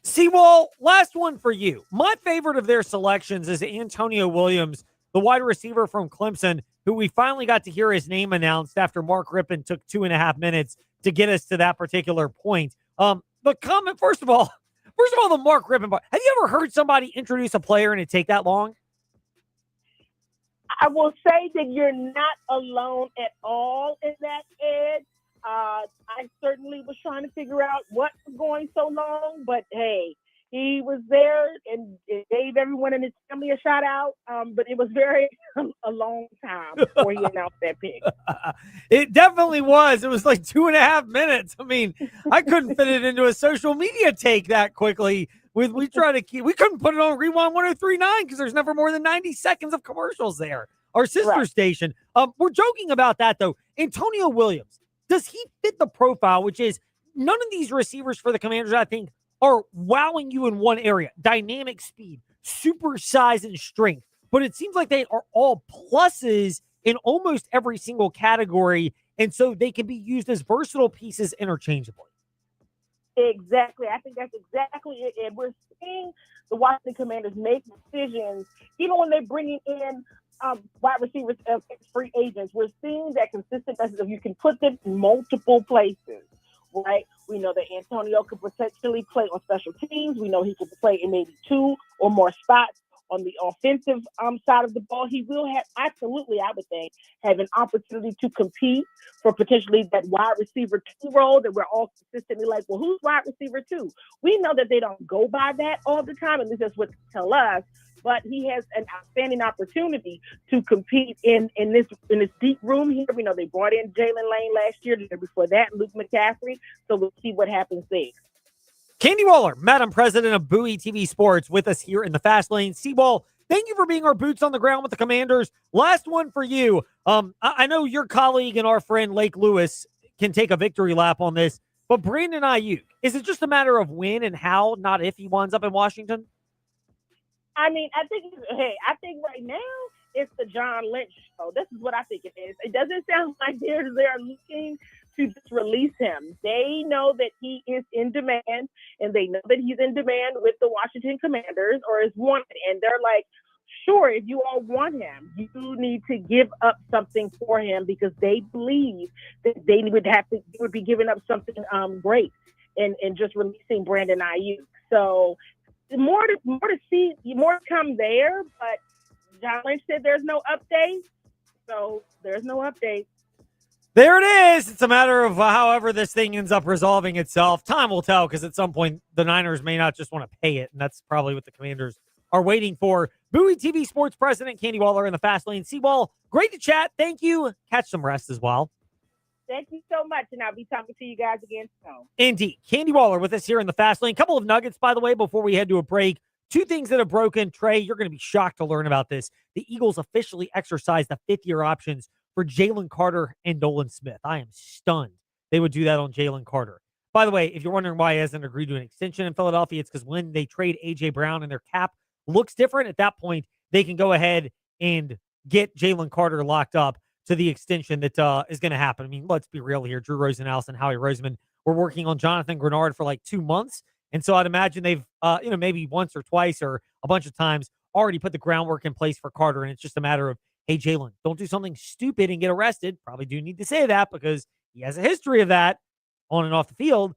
Seawall, last one for you. My favorite of their selections is Antonio Williams, the wide receiver from Clemson, who we finally got to hear his name announced after Mark Rippon took 2.5 minutes to get us to that particular point. But comment, first of all, the Mark Rippon part. Have you ever heard somebody introduce a player and it take that long? I will say that you're not alone at all in that, Ed. I certainly was trying to figure out what was going so long, but hey, he was there and it gave everyone in his family a shout out. But it was a long time before he announced that pick. It definitely was. It was like 2.5 minutes. I mean, I couldn't fit it into a social media take that quickly. We couldn't put it on Rewind 1039 because there's never more than 90 seconds of commercials there. Our sister station. We're joking about that though. Antonio Williams, does he fit the profile, which is none of these receivers for the Commanders, I think, are wowing you in one area. Dynamic speed, super size, and strength. But it seems like they are all pluses in almost every single category, and so they can be used as versatile pieces interchangeably. Exactly. I think that's exactly it. And we're seeing the Washington Commanders make decisions, even when they're bringing in wide receivers as free agents. We're seeing that consistent message of you can put them in multiple places, right? We know that Antonio could potentially play on special teams. We know he could play in maybe 2 or more spots on the offensive side of the ball. He will have, absolutely, I would think, have an opportunity to compete for potentially that wide receiver 2 role that we're all consistently like, well, who's wide receiver 2? We know that they don't go by that all the time, and this is what they tell us. but he has an outstanding opportunity to compete in this deep room here. You know, they brought in Jalen Lane last year. The year before that, Luke McCaffrey. So we'll see what happens there. Candy Waller, Madam President of Bowie TV Sports, with us here in the Fast Lane. Seaball, thank you for being our boots on the ground with the Commanders. Last one for you. I know your colleague and our friend Lake Lewis can take a victory lap on this, but Brandon Ayuk, is it just a matter of when and how, not if he winds up in Washington? I mean, I think right now it's the John Lynch show. This is what I think it is. It doesn't sound like they're looking to just release him. They know that he is in demand, and they know that he's in demand with the Washington Commanders or is wanted. And they're like, sure, if you all want him, you need to give up something for him, because they believe that they would be giving up something great and just releasing Brandon Ayuk. So more to come there. But John Lynch said there's no update, so there's no update. There it is. It's a matter of however this thing ends up resolving itself. Time will tell, because at some point the Niners may not just want to pay it, and that's probably what the Commanders are waiting for. Bowie TV Sports President Candy Waller in the Fast Lane. Seawall, great to chat. Thank you. Catch some rest as well. Thank you so much, and I'll be talking to you guys again soon. Indeed. Candy Waller with us here in the Fast Lane. Couple of nuggets, by the way, before we head to a break. Two things that have broken. Trey, you're going to be shocked to learn about this. The Eagles officially exercised the fifth-year options for Jalen Carter and Nolan Smith. I am stunned they would do that on Jalen Carter. By the way, if you're wondering why he hasn't agreed to an extension in Philadelphia, it's because when they trade A.J. Brown and their cap looks different, at that point, they can go ahead and get Jalen Carter locked up to the extension that is going to happen. I mean, let's be real here. Drew Rosenhaus and Howie Roseman were working on Jonathan Grenard for like 2 months. And so I'd imagine they've, maybe once or twice or a bunch of times already put the groundwork in place for Carter. And it's just a matter of, hey, Jalen, don't do something stupid and get arrested. Probably do need to say that because he has a history of that on and off the field.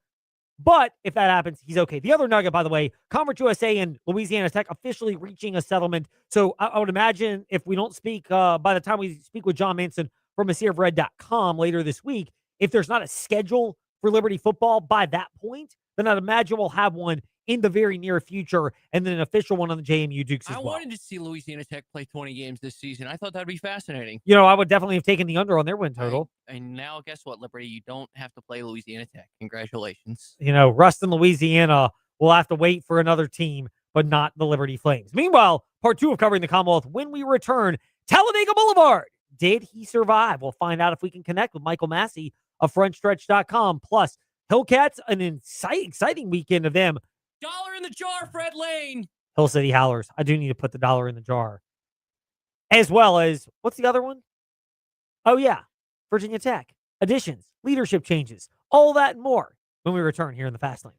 But if that happens, he's okay. The other nugget, by the way, Conference USA and Louisiana Tech officially reaching a settlement. So I would imagine if we don't speak, by the time we speak with John Manson from AseerofRed.com later this week, if there's not a schedule for Liberty football by that point, then I'd imagine we'll have one in the very near future, and then an official one on the JMU Dukes as well. I wanted to see Louisiana Tech play 20 games this season. I thought that'd be fascinating. I would definitely have taken the under on their win total. And now, guess what, Liberty? You don't have to play Louisiana Tech. Congratulations. Ruston, Louisiana will have to wait for another team, but not the Liberty Flames. Meanwhile, part 2 of covering the Commonwealth when we return. Talladega Boulevard. Did he survive? We'll find out if we can connect with Michael Massey of FrontStretch.com. Plus, Hillcats, an exciting weekend of them. $1 in the jar, Fred Lane. Hill City Howlers. I do need to put the $1 in the jar. As well as, what's the other one? Oh, yeah. Virginia Tech. Additions, leadership changes, all that and more when we return here in the Fast Lane.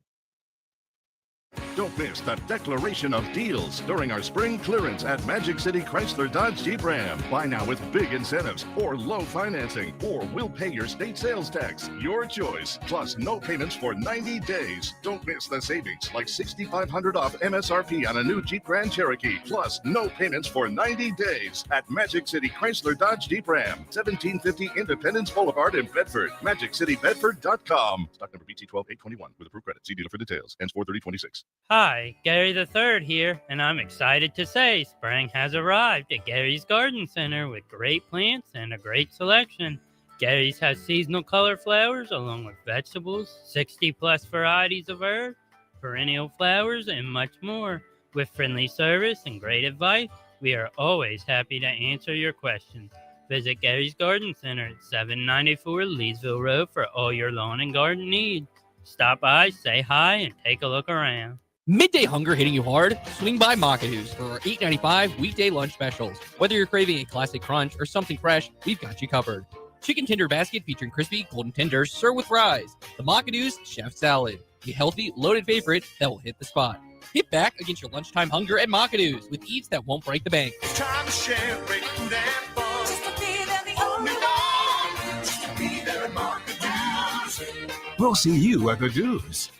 Don't miss the declaration of deals during our spring clearance at Magic City Chrysler Dodge Jeep Ram. Buy now with big incentives or low financing, or we'll pay your state sales tax. Your choice. Plus no payments for 90 days. Don't miss the savings, like $6,500 off MSRP on a new Jeep Grand Cherokee. Plus no payments for 90 days at Magic City Chrysler Dodge Jeep Ram, 1750 Independence Boulevard in Bedford. MagicCityBedford.com. Stock number BT12821 with approved credit. See dealer for details. Ends 4/30/26. Hi, Gary the Third here, and I'm excited to say spring has arrived at Gary's Garden Center with great plants and a great selection. Gary's has seasonal color flowers along with vegetables, 60-plus varieties of herbs, perennial flowers, and much more. With friendly service and great advice, we are always happy to answer your questions. Visit Gary's Garden Center at 794 Leesville Road for all your lawn and garden needs. Stop by, say hi, and take a look around. Midday hunger hitting you hard? Swing by Macadoo's for our $8.95 weekday lunch specials. Whether you're craving a classic crunch or something fresh, we've got you covered. Chicken tender basket featuring crispy golden tenders served with fries. The Macadoo's Chef Salad, a healthy, loaded favorite that will hit the spot. Hit back against your lunchtime hunger at Macadoo's with eats that won't break the bank. It's time to share great food and fun. Just to be there the only one. Just to be there at Macadoo's. We'll see you at the Do's.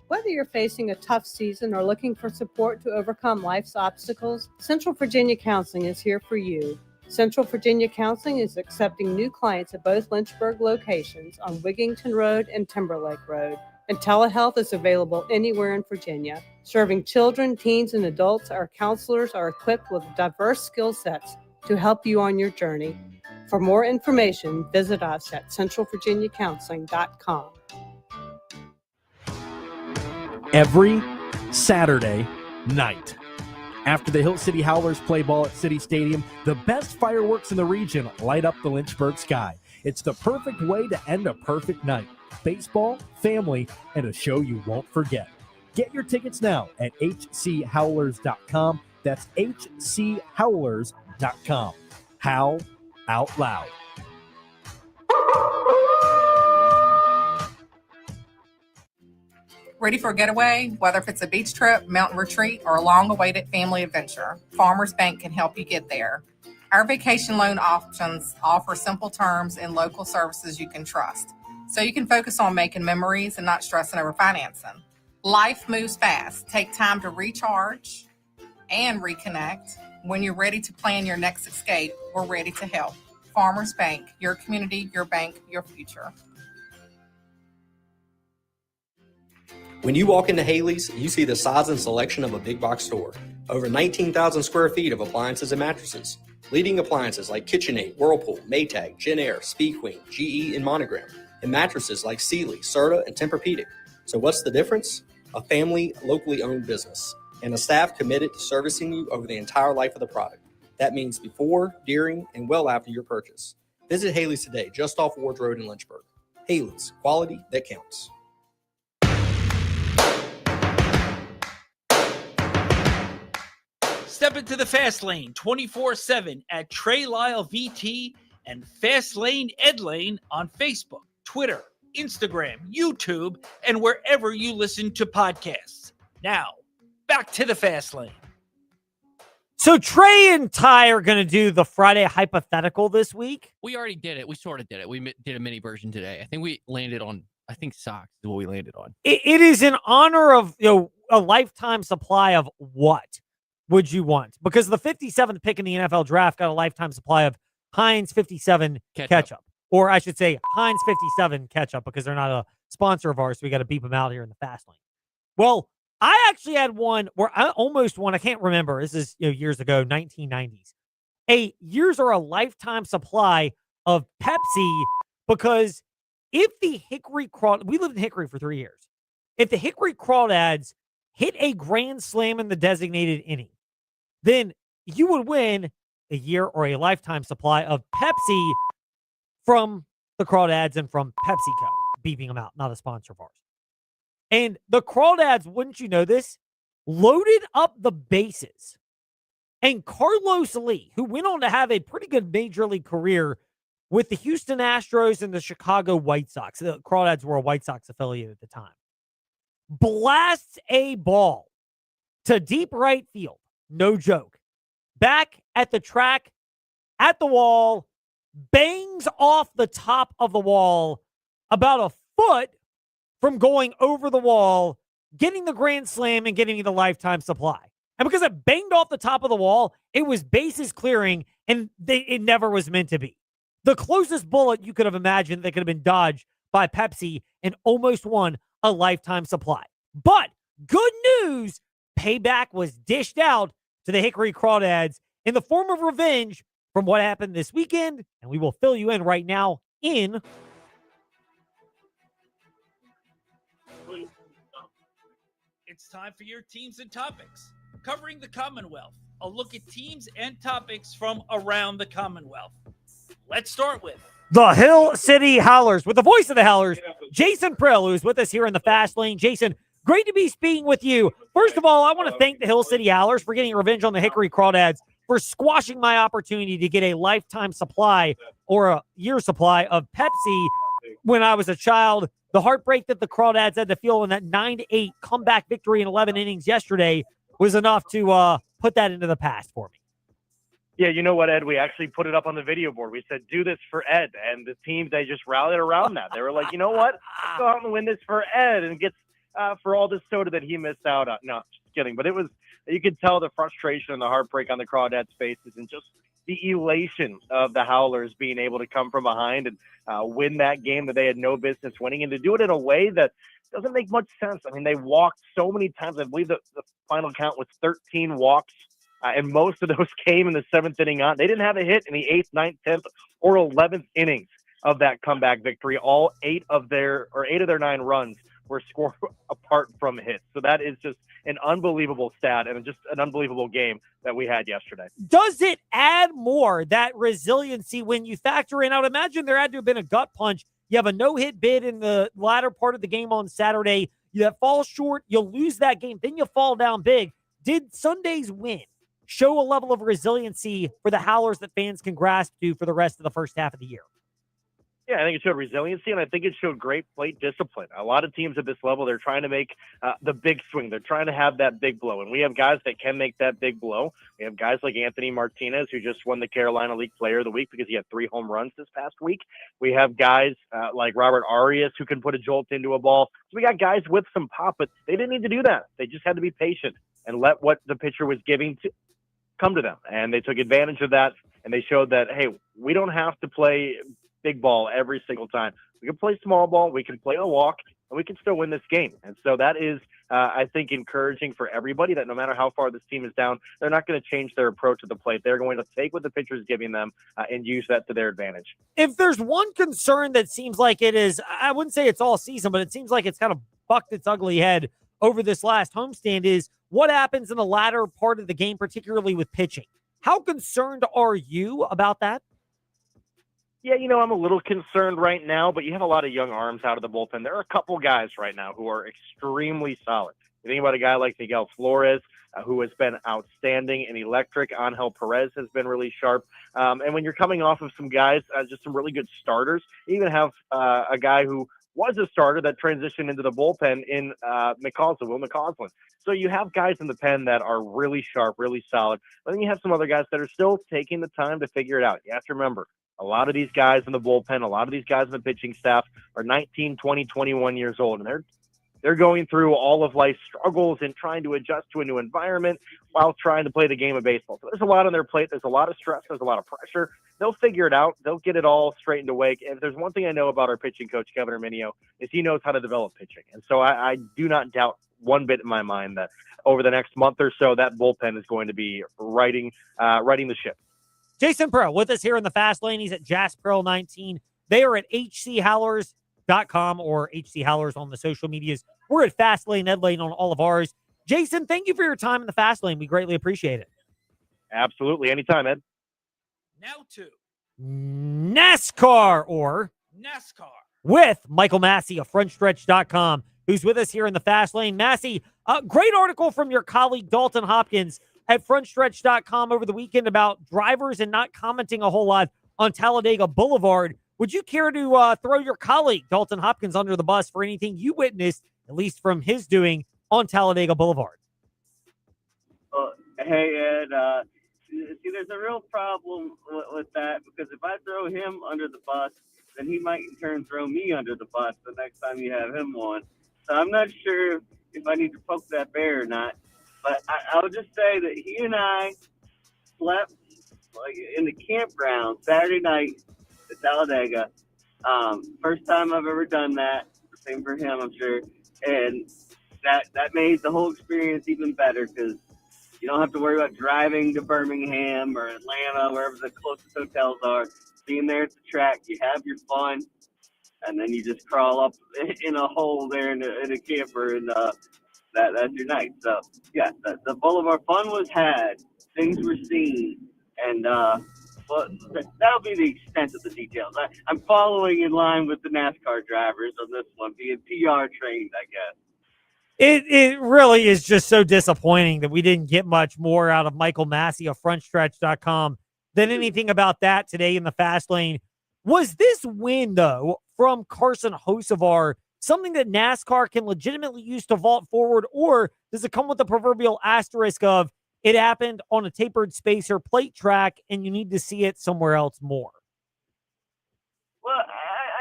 Whether you're facing a tough season or looking for support to overcome life's obstacles, Central Virginia Counseling is here for you. Central Virginia Counseling is accepting new clients at both Lynchburg locations on Wigington Road and Timberlake Road. And telehealth is available anywhere in Virginia. Serving children, teens, and adults, our counselors are equipped with diverse skill sets to help you on your journey. For more information, visit us at centralvirginiacounseling.com. Every Saturday night, after the Hill City Howlers play ball at City Stadium, the best fireworks in the region light up the Lynchburg sky. It's the perfect way to end a perfect night. Baseball, family, and a show you won't forget. Get your tickets now at hchowlers.com. That's hchowlers.com. Howl out loud. Ready for a getaway? Whether if it's a beach trip, mountain retreat, or a long-awaited family adventure, Farmers Bank can help you get there. Our vacation loan options offer simple terms and local services you can trust, so you can focus on making memories and not stressing over financing. Life moves fast. Take time to recharge and reconnect. When you're ready to plan your next escape, we're ready to help. Farmers Bank, your community, your bank, your future. When you walk into Haley's, you see the size and selection of a big box store. Over 19,000 square feet of appliances and mattresses. Leading appliances like KitchenAid, Whirlpool, Maytag, Genair, Speed Queen, GE, and Monogram. And mattresses like Sealy, Serta, and Tempur-Pedic. So what's the difference? A family, locally owned business. And a staff committed to servicing you over the entire life of the product. That means before, during, and well after your purchase. Visit Haley's today, just off Ward Road in Lynchburg. Haley's, quality that counts. Step into the Fast Lane 24/7 at Trey Lyle VT and Fast Lane Ed Lane on Facebook, Twitter, Instagram, YouTube, and wherever you listen to podcasts. Now, back to the Fast Lane. So Trey and Ty are going to do the Friday hypothetical this week. We already did it. We sort of did it. We did a mini version today. I think we landed on, socks is what we landed on. It is in honor of a lifetime supply of what would you want? Because the 57th pick in the NFL draft got a lifetime supply of Heinz 57 ketchup. Or I should say Heinz 57 ketchup, because they're not a sponsor of ours, so we got to beep them out here in the Fast Lane. Well, I actually had one where I almost won. I can't remember. This is years ago, 1990s. Years or a lifetime supply of Pepsi, because if the Hickory we lived in Hickory for 3 years. If the Hickory Crawdads hit a grand slam in the designated inning, then you would win a year or a lifetime supply of Pepsi from the Crawdads and from PepsiCo. Beeping them out, not a sponsor of ours. And the Crawdads, wouldn't you know this, loaded up the bases. And Carlos Lee, who went on to have a pretty good major league career with the Houston Astros and the Chicago White Sox. The Crawdads were a White Sox affiliate at the time. Blasts a ball to deep right field. No joke. Back at the track, at the wall, bangs off the top of the wall about a foot from going over the wall, getting the grand slam and getting the lifetime supply. And because it banged off the top of the wall, it was bases clearing, and it never was meant to be. The closest bullet you could have imagined that could have been dodged by Pepsi and almost won a lifetime supply. But good news, payback was dished out to the Hickory Crawdads in the form of revenge from what happened this weekend, and we will fill you in right now in It's time for your teams and topics. Covering the Commonwealth, a look at teams and topics from around the Commonwealth. Let's start with the Hill City Howlers with the voice of the Howlers, Jason Prill, who's with us here in the Fast Lane. Jason, great to be speaking with you. First of all, I want to thank the Hill City Howlers for getting revenge on the Hickory Crawdads for squashing my opportunity to get a lifetime supply or a year supply of Pepsi when I was a child. The heartbreak that the Crawdads had to feel in that 9-8 comeback victory in 11 innings yesterday was enough to put that into the past for me. Yeah, you know what, Ed? We actually put it up on the video board. We said, do this for Ed. And the team, they just rallied around that. They were like, you know what? Let's go out and win this for Ed and get for all this soda that he missed out on. No, just kidding. But it was, you could tell the frustration and the heartbreak on the Crawdads' faces. And just, the elation of the Howlers being able to come from behind and win that game that they had no business winning, and to do it in a way that doesn't make much sense. I mean, they walked so many times. I believe the final count was 13 walks, and most of those came in the 7th inning on. They didn't have a hit in the 8th, 9th, 10th, or 11th innings of that comeback victory. All 8 of their 9 runs were scored apart from hits. So that is just an unbelievable stat and just an unbelievable game that we had yesterday. Does it add more, that resiliency, when you factor in? I would imagine there had to have been a gut punch. You have a no-hit bid in the latter part of the game on Saturday. You fall short, you lose that game, then you fall down big. Did Sunday's win show a level of resiliency for the Howlers that fans can grasp to for the rest of the first half of the year? Yeah, I think it showed resiliency, and I think it showed great plate discipline. A lot of teams at this level, they're trying to make the big swing. They're trying to have that big blow, and we have guys that can make that big blow. We have guys like Anthony Martinez, who just won the Carolina League Player of the Week because he had 3 home runs this past week. We have guys like Robert Arias who can put a jolt into a ball. So we got guys with some pop, but they didn't need to do that. They just had to be patient and let what the pitcher was giving to come to them, and they took advantage of that, and they showed that, hey, we don't have to play big ball every single time. We can play small ball, we can play a walk, and we can still win this game. And so that is, I think, encouraging for everybody, that no matter how far this team is down, they're not going to change their approach to the plate. They're going to take what the pitcher is giving them and use that to their advantage. If there's one concern that seems like it is, I wouldn't say it's all season, but it seems like it's kind of bucked its ugly head over this last homestand, is what happens in the latter part of the game, particularly with pitching. How concerned are you about that? Yeah, I'm a little concerned right now, but you have a lot of young arms out of the bullpen. There are a couple guys right now who are extremely solid. You think about a guy like Miguel Flores, who has been outstanding and electric. Angel Perez has been really sharp. And when you're coming off of some guys, just some really good starters, you even have a guy who was a starter that transitioned into the bullpen in Will McCausland. So you have guys in the pen that are really sharp, really solid. But then you have some other guys that are still taking the time to figure it out. You have to remember, a lot of these guys in the bullpen, a lot of these guys in the pitching staff are 19, 20, 21 years old, and they're going through all of life's struggles and trying to adjust to a new environment while trying to play the game of baseball. So there's a lot on their plate. There's a lot of stress. There's a lot of pressure. They'll figure it out. They'll get it all straightened away. And if there's one thing I know about our pitching coach, Kevin Arminio, is he knows how to develop pitching. And so I do not doubt one bit in my mind that over the next month or so, that bullpen is going to be righting the ship. Jason Pearl with us here in the Fast Lane. He's at JazzPearl19. They are at hchowlers.com or HC Howlers on the social medias. We're at Fast Lane, Ed Lane on all of ours. Jason, thank you for your time in the Fast Lane. We greatly appreciate it. Absolutely. Anytime, Ed. Now to NASCAR with Michael Massey of FrontStretch.com, who's with us here in the Fast Lane. Massey, a great article from your colleague Dalton Hopkins at FrontStretch.com over the weekend about drivers and not commenting a whole lot on Talladega Boulevard. Would you care to throw your colleague Dalton Hopkins under the bus for anything you witnessed, at least from his doing, on Talladega Boulevard? Hey, Ed. See, there's a real problem with that, because if I throw him under the bus, then he might in turn throw me under the bus the next time you have him on. So I'm not sure if I need to poke that bear or not. But I'll just say that he and I slept in the campground Saturday night at Talladega. First time I've ever done that. Same for him, I'm sure. And that made the whole experience even better, because you don't have to worry about driving to Birmingham or Atlanta, wherever the closest hotels are. Being there at the track, you have your fun, and then you just crawl up in a hole there in a camper, and that's your night. So, yeah, the Boulevard fun was had. Things were seen. And that'll be the extent of the details. I'm following in line with the NASCAR drivers on this one, being PR trained, I guess. It really is just so disappointing that we didn't get much more out of Michael Massey of FrontStretch.com than anything about that today in the Fast Lane. Was this win, though, from Carson Hocevar something that NASCAR can legitimately use to vault forward, or does it come with the proverbial asterisk of it happened on a tapered spacer plate track and you need to see it somewhere else more? Well,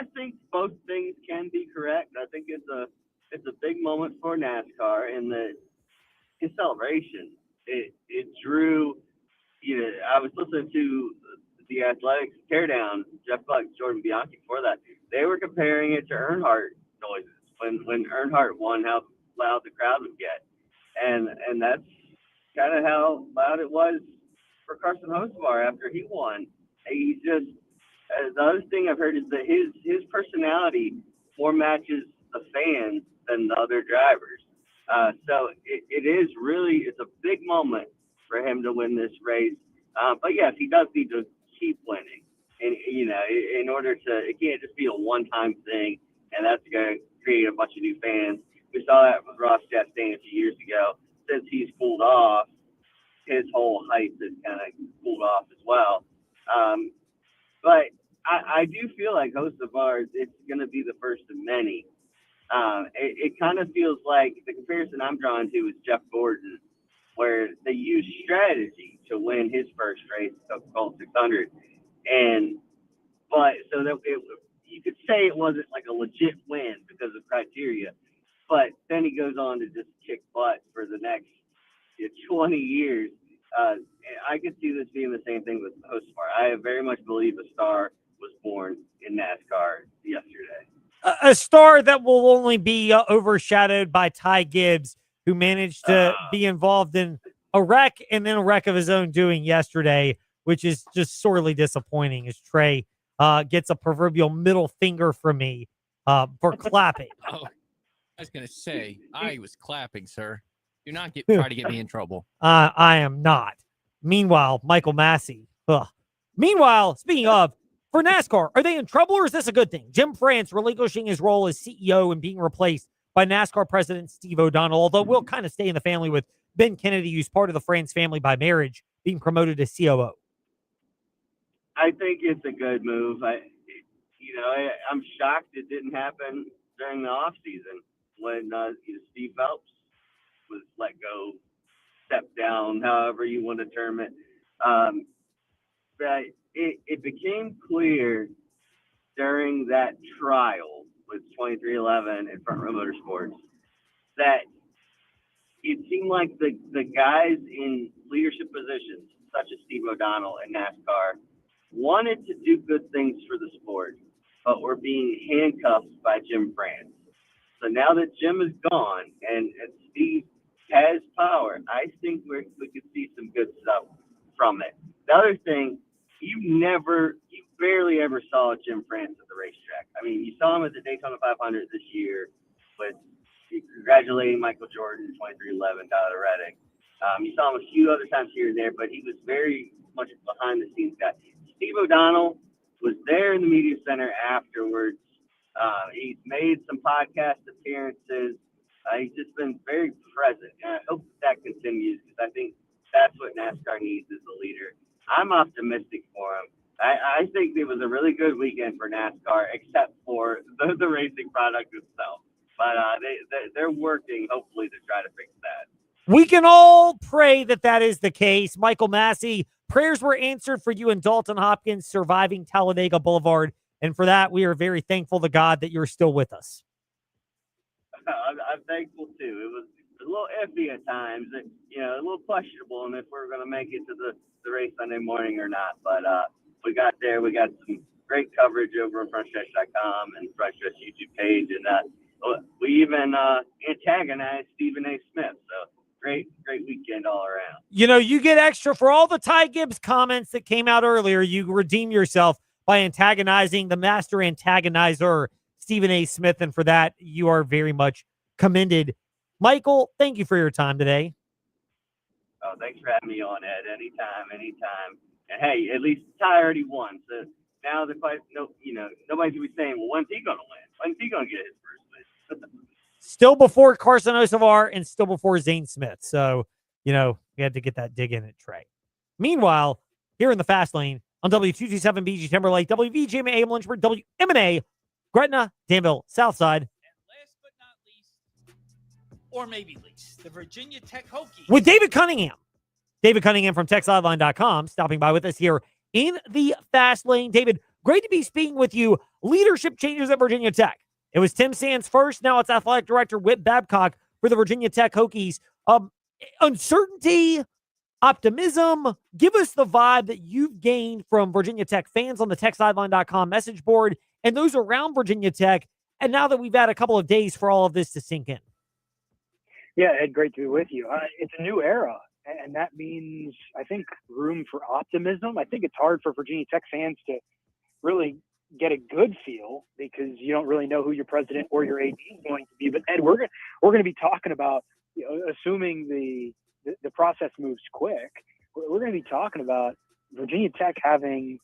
I think both things can be correct. I think it's a big moment for NASCAR in the celebration. It drew, I was listening to the Athletics teardown, Jeff Buck, Jordan Bianchi for that. They were comparing it to Earnhardt noises when Earnhardt won, how loud the crowd would get, and that's kind of how loud it was for Carson Hocevar after he won. He's just the other thing I've heard is that his personality more matches the fans than the other drivers. So it is really, it's a big moment for him to win this race. But yes, he does need to keep winning. And, in order to, it can't just be a one-time thing, and that's going to create a bunch of new fans. We saw that with Ross Chastain a few years ago. Since he's cooled off, his whole hype has kind of cooled off as well. But I do feel like Host of Ours, it's going to be the first of many. It kind of feels like the comparison I'm drawing to is Jeff Gordon, where they used strategy to win his first race, the Colt 600. But so that you could say it wasn't like a legit win because of criteria, but then he goes on to just kick butt for the next 20 years. I could see this being the same thing with Hocevar. I very much believe a star was born in NASCAR yesterday. A star that will only be overshadowed by Ty Gibbs, who managed to be involved in a wreck and then a wreck of his own doing yesterday, which is just sorely disappointing as Trey gets a proverbial middle finger from me for clapping. Oh, I was going to say, I was clapping, sir. Do not try to get me in trouble. I am not. Meanwhile, Michael Massey. Meanwhile, speaking of, for NASCAR, are they in trouble or is this a good thing? Jim France relinquishing his role as CEO and being replaced by NASCAR president Steve O'Donnell, although we'll kind of stay in the family with Ben Kennedy, who's part of the France family by marriage, being promoted to COO. I think it's a good move. I'm shocked it didn't happen during the off season when Steve Phelps was let go, stepped down, however you want to term it. That it became clear during that trial with 2311 and Front Row Motorsports that it seemed like the guys in leadership positions, such as Steve O'Donnell and NASCAR, wanted to do good things for the sport, but were being handcuffed by Jim France. So now that Jim is gone and Steve has power, I think we could see some good stuff from it. The other thing, you barely ever saw Jim France at the racetrack. I mean, you saw him at the Daytona 500 this year with congratulating Michael Jordan, 2311, Tyler Reddick. You saw him a few other times here and there, but he was very much behind the scenes guy. Steve O'Donnell was there in the media center afterwards. He's made some podcast appearances. He's just been very present, and I hope that continues because I think that's what NASCAR needs as a leader. I'm optimistic for him. I think it was a really good weekend for NASCAR, except for the racing product itself. But they're working, hopefully, to try to fix that. We can all pray that is the case. Michael Massey, prayers were answered for you and Dalton Hopkins surviving Talladega Boulevard. And for that, we are very thankful to God that you're still with us. I'm thankful, too. It was a little iffy at times, a little questionable on if we're going to make it to the race Sunday morning or not. But we got there. We got some great coverage over on frontstretch.com and Frontstretch YouTube page. And we even antagonized Stephen A. Smith. So great weekend all around. You get extra for all the Ty Gibbs comments that came out earlier. You redeem yourself by antagonizing the master antagonizer, Stephen A. Smith. And for that, you are very much commended. Michael, thank you for your time today. Oh, thanks for having me on, Ed. Anytime. And hey, at least Ty already won. So now nobody's gonna be saying, well, when's he gonna win? When's he gonna get his first win? Still before Carson Osavar and still before Zane Smith. So, we had to get that dig in at Trey. Meanwhile, here in the fast lane on W227 BG Timberlake, WVGM AM Lynchburg, WMNA, Gretna, Danville, Southside. Or maybe least, the Virginia Tech Hokies. With David Cunningham. David Cunningham from TexSideline.com stopping by with us here in the fast lane. David, great to be speaking with you. Leadership changes at Virginia Tech. It was Tim Sands first. Now it's athletic director Whit Babcock for the Virginia Tech Hokies. Uncertainty optimism. Give us the vibe that you've gained from Virginia Tech fans on the techsideline.com message board and those around Virginia Tech. And now that we've had a couple of days for all of this to sink in. Yeah, Ed, great to be with you. It's a new era, and that means, I think, room for optimism. I think it's hard for Virginia Tech fans to really get a good feel because you don't really know who your president or your AD is going to be. But Ed, we're going to be talking about, assuming the process moves quick, we're going to be talking about Virginia Tech having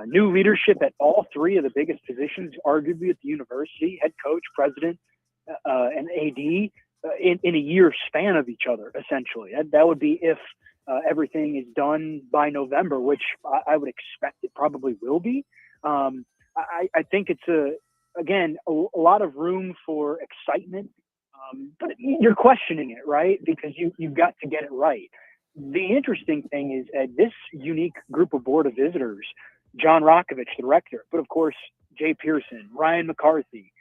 new leadership at all three of the biggest positions, arguably at the university: head coach, president, and AD. In a year span of each other, essentially. That would be if everything is done by November, which I would expect it probably will be. I think it's a lot of room for excitement, but you're questioning it, right? Because you've got to get it right. The interesting thing is this unique group of board of visitors, John Rokovich, the rector, but of course, Jay Pearson, Ryan McCarthy,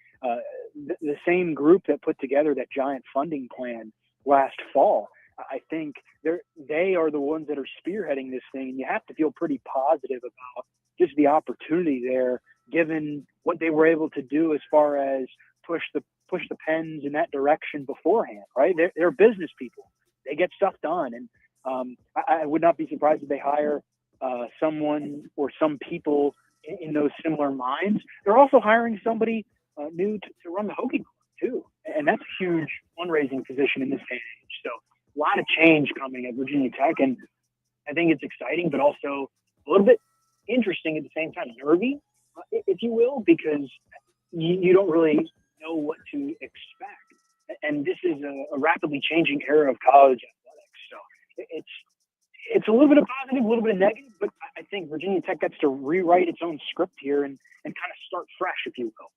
the same group that put together that giant funding plan last fall. I think they are the ones that are spearheading this thing, and you have to feel pretty positive about just the opportunity there, given what they were able to do as far as push the pens in that direction beforehand. Right? They're business people; they get stuff done, and I would not be surprised if they hire someone or some people in those similar minds. They're also hiring somebody new to run the Hokie Club too, and that's a huge fundraising position in this day and age. So a lot of change coming at Virginia Tech, and I think it's exciting, but also a little bit interesting at the same time, nervy, if you will, because you don't really know what to expect. And this is a rapidly changing era of college athletics, so it's a little bit of positive, a little bit of negative, but I think Virginia Tech gets to rewrite its own script here and kind of start fresh, if you will.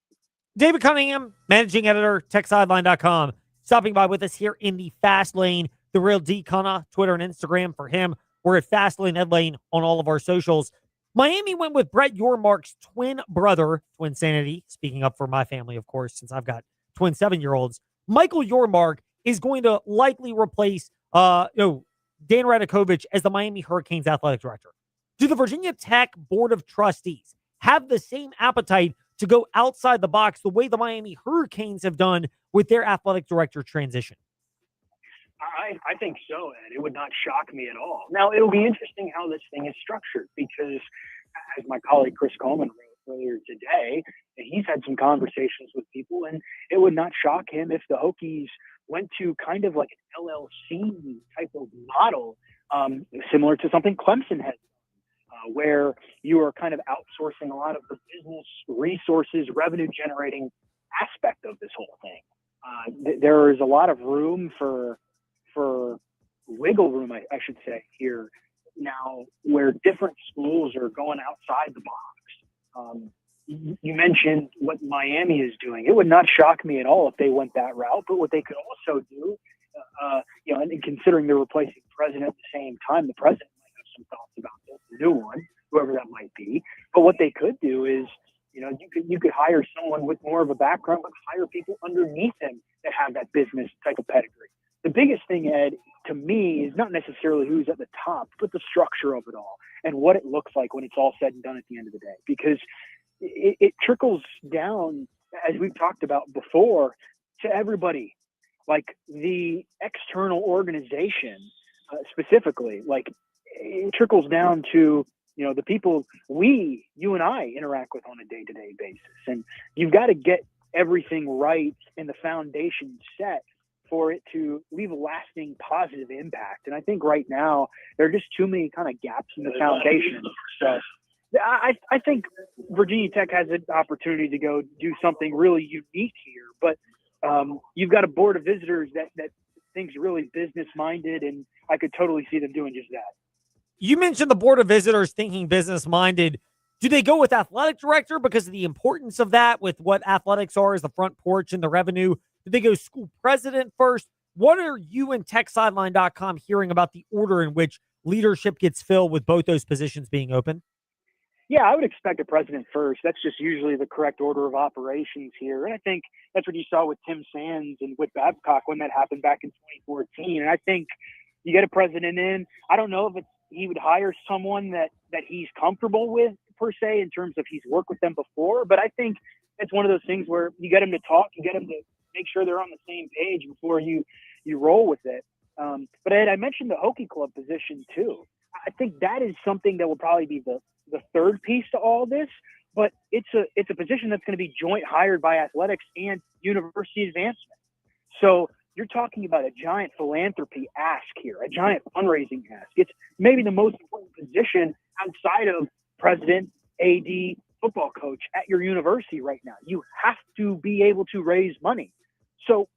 David Cunningham, managing editor, techsideline.com, stopping by with us here in the Fast Lane. The Real D Cunna, Twitter and Instagram for him. We're at Fast Lane Ed Lane on all of our socials. Miami went with Brett Yormark's twin brother, twin sanity, speaking up for my family, of course, since I've got twin 7-year-olds. Michael Yormark is going to likely replace Dan Radakovich as the Miami Hurricanes athletic director. Do the Virginia Tech Board of Trustees have the same appetite to go outside the box the way the Miami Hurricanes have done with their athletic director transition? I think so, Ed. It would not shock me at all. Now, it'll be interesting how this thing is structured because, as my colleague Chris Coleman wrote earlier today, he's had some conversations with people, and it would not shock him if the Hokies went to kind of like an LLC type of model, similar to something Clemson has, where you are kind of outsourcing a lot of the business resources, revenue generating aspect of this whole thing. There is a lot of room for wiggle room, I should say, here now, where different schools are going outside the box. You mentioned what Miami is doing. It would not shock me at all if they went that route, but what they could also do, and considering they're replacing the president at the same time, the president might have some thoughts about this, the new one, whoever that might be. But what they could do is, you could hire someone with more of a background, but hire people underneath them that have that business type of pedigree. The biggest thing, Ed, to me, is not necessarily who's at the top, but the structure of it all and what it looks like when it's all said and done at the end of the day. Because it trickles down, as we've talked about before, to everybody. Like the external organization, specifically, like it trickles down to, the people you and I interact with on a day-to-day basis. And you've got to get everything right and the foundation set for it to leave a lasting positive impact. And I think right now there are just too many kind of gaps in the foundation. So I think Virginia Tech has an opportunity to go do something really unique here. But you've got a board of visitors that thinks really business minded, and I could totally see them doing just that. You mentioned the board of visitors thinking business minded. Do they go with athletic director because of the importance of that with what athletics are as the front porch and the revenue? Do they go school president first? What are you and TechSideline.com hearing about the order in which leadership gets filled with both those positions being open? Yeah, I would expect a president first. That's just usually the correct order of operations here. And I think that's what you saw with Tim Sands and Whit Babcock when that happened back in 2014. And I think, You get a president in. I don't know if he would hire someone that he's comfortable with per se in terms of he's worked with them before, but I think it's one of those things where you get them to talk, you get them to make sure they're on the same page before you roll with it. But Ed, I mentioned the Hockey Club position too. I think that is something that will probably be the third piece to all this, but it's a position that's going to be joint hired by athletics and university advancement. So you're talking about a giant philanthropy ask here, a giant fundraising ask. It's maybe the most important position outside of president, AD, football coach at your university right now. You have to be able to raise money. So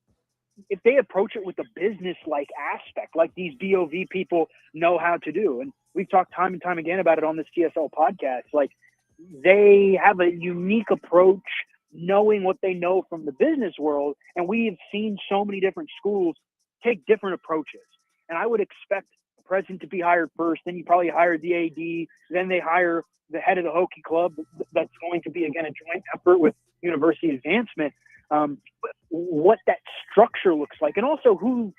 if they approach it with a business-like aspect, like these BOV people know how to do, and we've talked time and time again about it on this TSL podcast, like they have a unique approach knowing what they know from the business world. And we have seen so many different schools take different approaches. And I would expect the president to be hired first, then you probably hire the AD, then they hire the head of the Hockey Club. That's going to be, again, a joint effort with university advancement. But what that structure looks like, and also who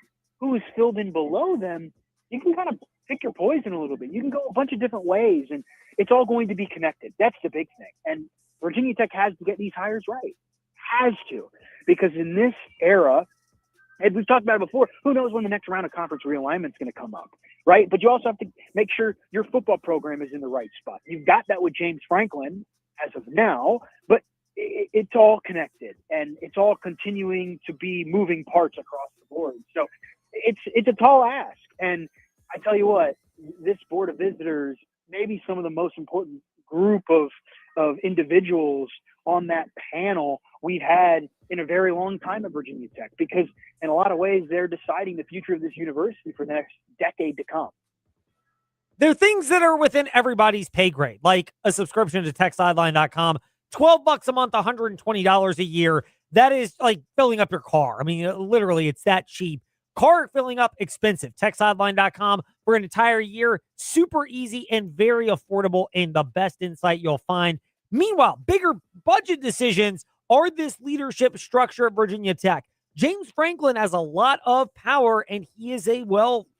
is filled in below them, you can kind of pick your poison a little bit. You can go a bunch of different ways, and it's all going to be connected. That's the big thing. And Virginia Tech has to get these hires right. Has to. Because in this era, and we've talked about it before, who knows when the next round of conference realignment is going to come up, right? But you also have to make sure your football program is in the right spot. You've got that with James Franklin as of now, but it's all connected, and it's all continuing to be moving parts across the board. So it's a tall ask. And I tell you what, this Board of Visitors, maybe some of the most important group of individuals on that panel we've had in a very long time at Virginia Tech, because in a lot of ways they're deciding the future of this university for the next decade to come. There are things that are within everybody's pay grade, like a subscription to TechSideline.com, $12 a month, $120 a year. That is like filling up your car. I mean, literally, it's that cheap. Car filling up, expensive. TechSideline.com for an entire year. Super easy and very affordable, and the best insight you'll find. Meanwhile, bigger budget decisions are this leadership structure at Virginia Tech. James Franklin has a lot of power, and he is a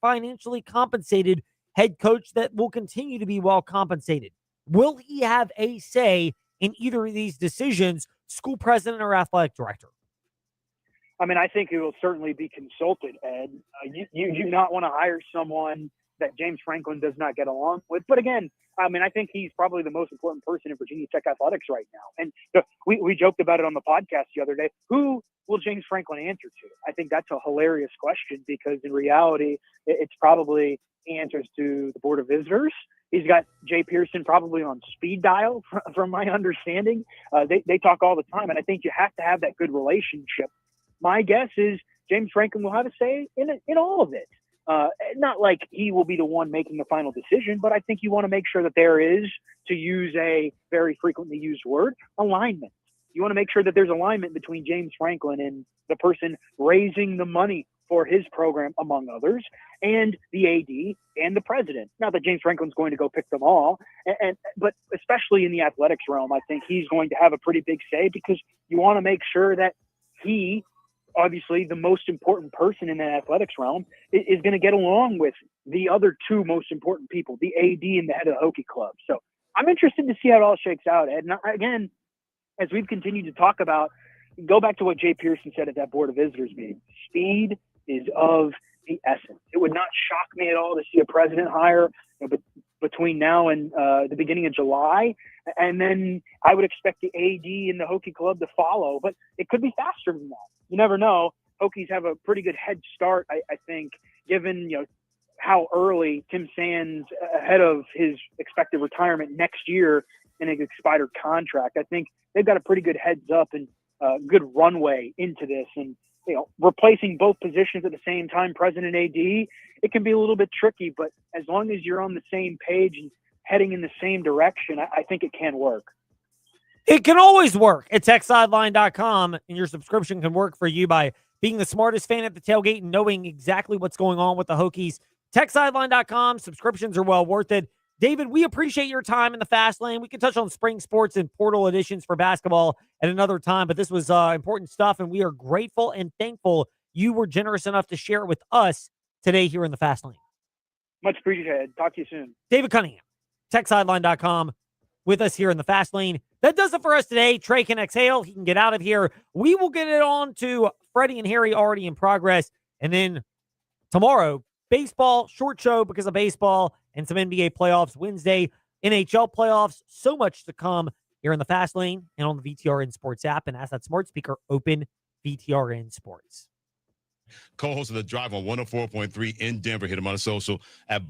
financially compensated head coach that will continue to be well compensated. Will he have a say in either of these decisions, school president or athletic director? I mean, I think he will certainly be consulted, Ed. You do not want to hire someone that James Franklin does not get along with. But again, I mean, I think he's probably the most important person in Virginia Tech athletics right now. And we joked about it on the podcast the other day. Who will James Franklin answer to? I think that's a hilarious question, because in reality, it's probably answers to the Board of Visitors. He's got Jay Pearson probably on speed dial, from my understanding. They talk all the time, and I think you have to have that good relationship. My guess is James Franklin will have a say in all of it. Not like he will be the one making the final decision, but I think you want to make sure that there is, to use a very frequently used word, alignment. You want to make sure that there's alignment between James Franklin and the person raising the money for his program, among others, and the AD and the president. Not that James Franklin's going to go pick them all, but especially in the athletics realm, I think he's going to have a pretty big say, because you want to make sure that he, obviously the most important person in the athletics realm, is going to get along with the other two most important people, the AD and the head of the Hockey Club. So I'm interested to see how it all shakes out, Ed. And again, as we've continued to talk about, go back to what Jay Pearson said at that Board of Visitors meeting. Speed is of the essence. It would not shock me at all to see a president hire between now and the beginning of July. And then I would expect the AD and the Hockey Club to follow, but it could be faster than that. You never know. Hokies have a pretty good head start, I think, given how early Tim Sands, ahead of his expected retirement next year in an expired contract. I think they've got a pretty good heads up and good runway into this. And replacing both positions at the same time, president and AD, it can be a little bit tricky. But as long as you're on the same page and heading in the same direction, I think it can work. It can always work at TechSideline.com, and your subscription can work for you by being the smartest fan at the tailgate and knowing exactly what's going on with the Hokies. TechSideline.com, subscriptions are well worth it. David, we appreciate your time in the fast lane. We can touch on spring sports and portal editions for basketball at another time, but this was important stuff, and we are grateful and thankful you were generous enough to share it with us today here in the fast lane. Much appreciated. Talk to you soon. David Cunningham, TechSideline.com, with us here in the Fast Lane. That does it for us today. Trey can exhale. He can get out of here. We will get it on to Freddie and Harry already in progress. And then tomorrow, baseball, short show because of baseball and some NBA playoffs. Wednesday, NHL playoffs. So much to come here in the Fast Lane and on the VTRN Sports app. And as that smart speaker, open VTRN Sports. Co-host of The Drive on 104.3 in Denver. Hit him on social at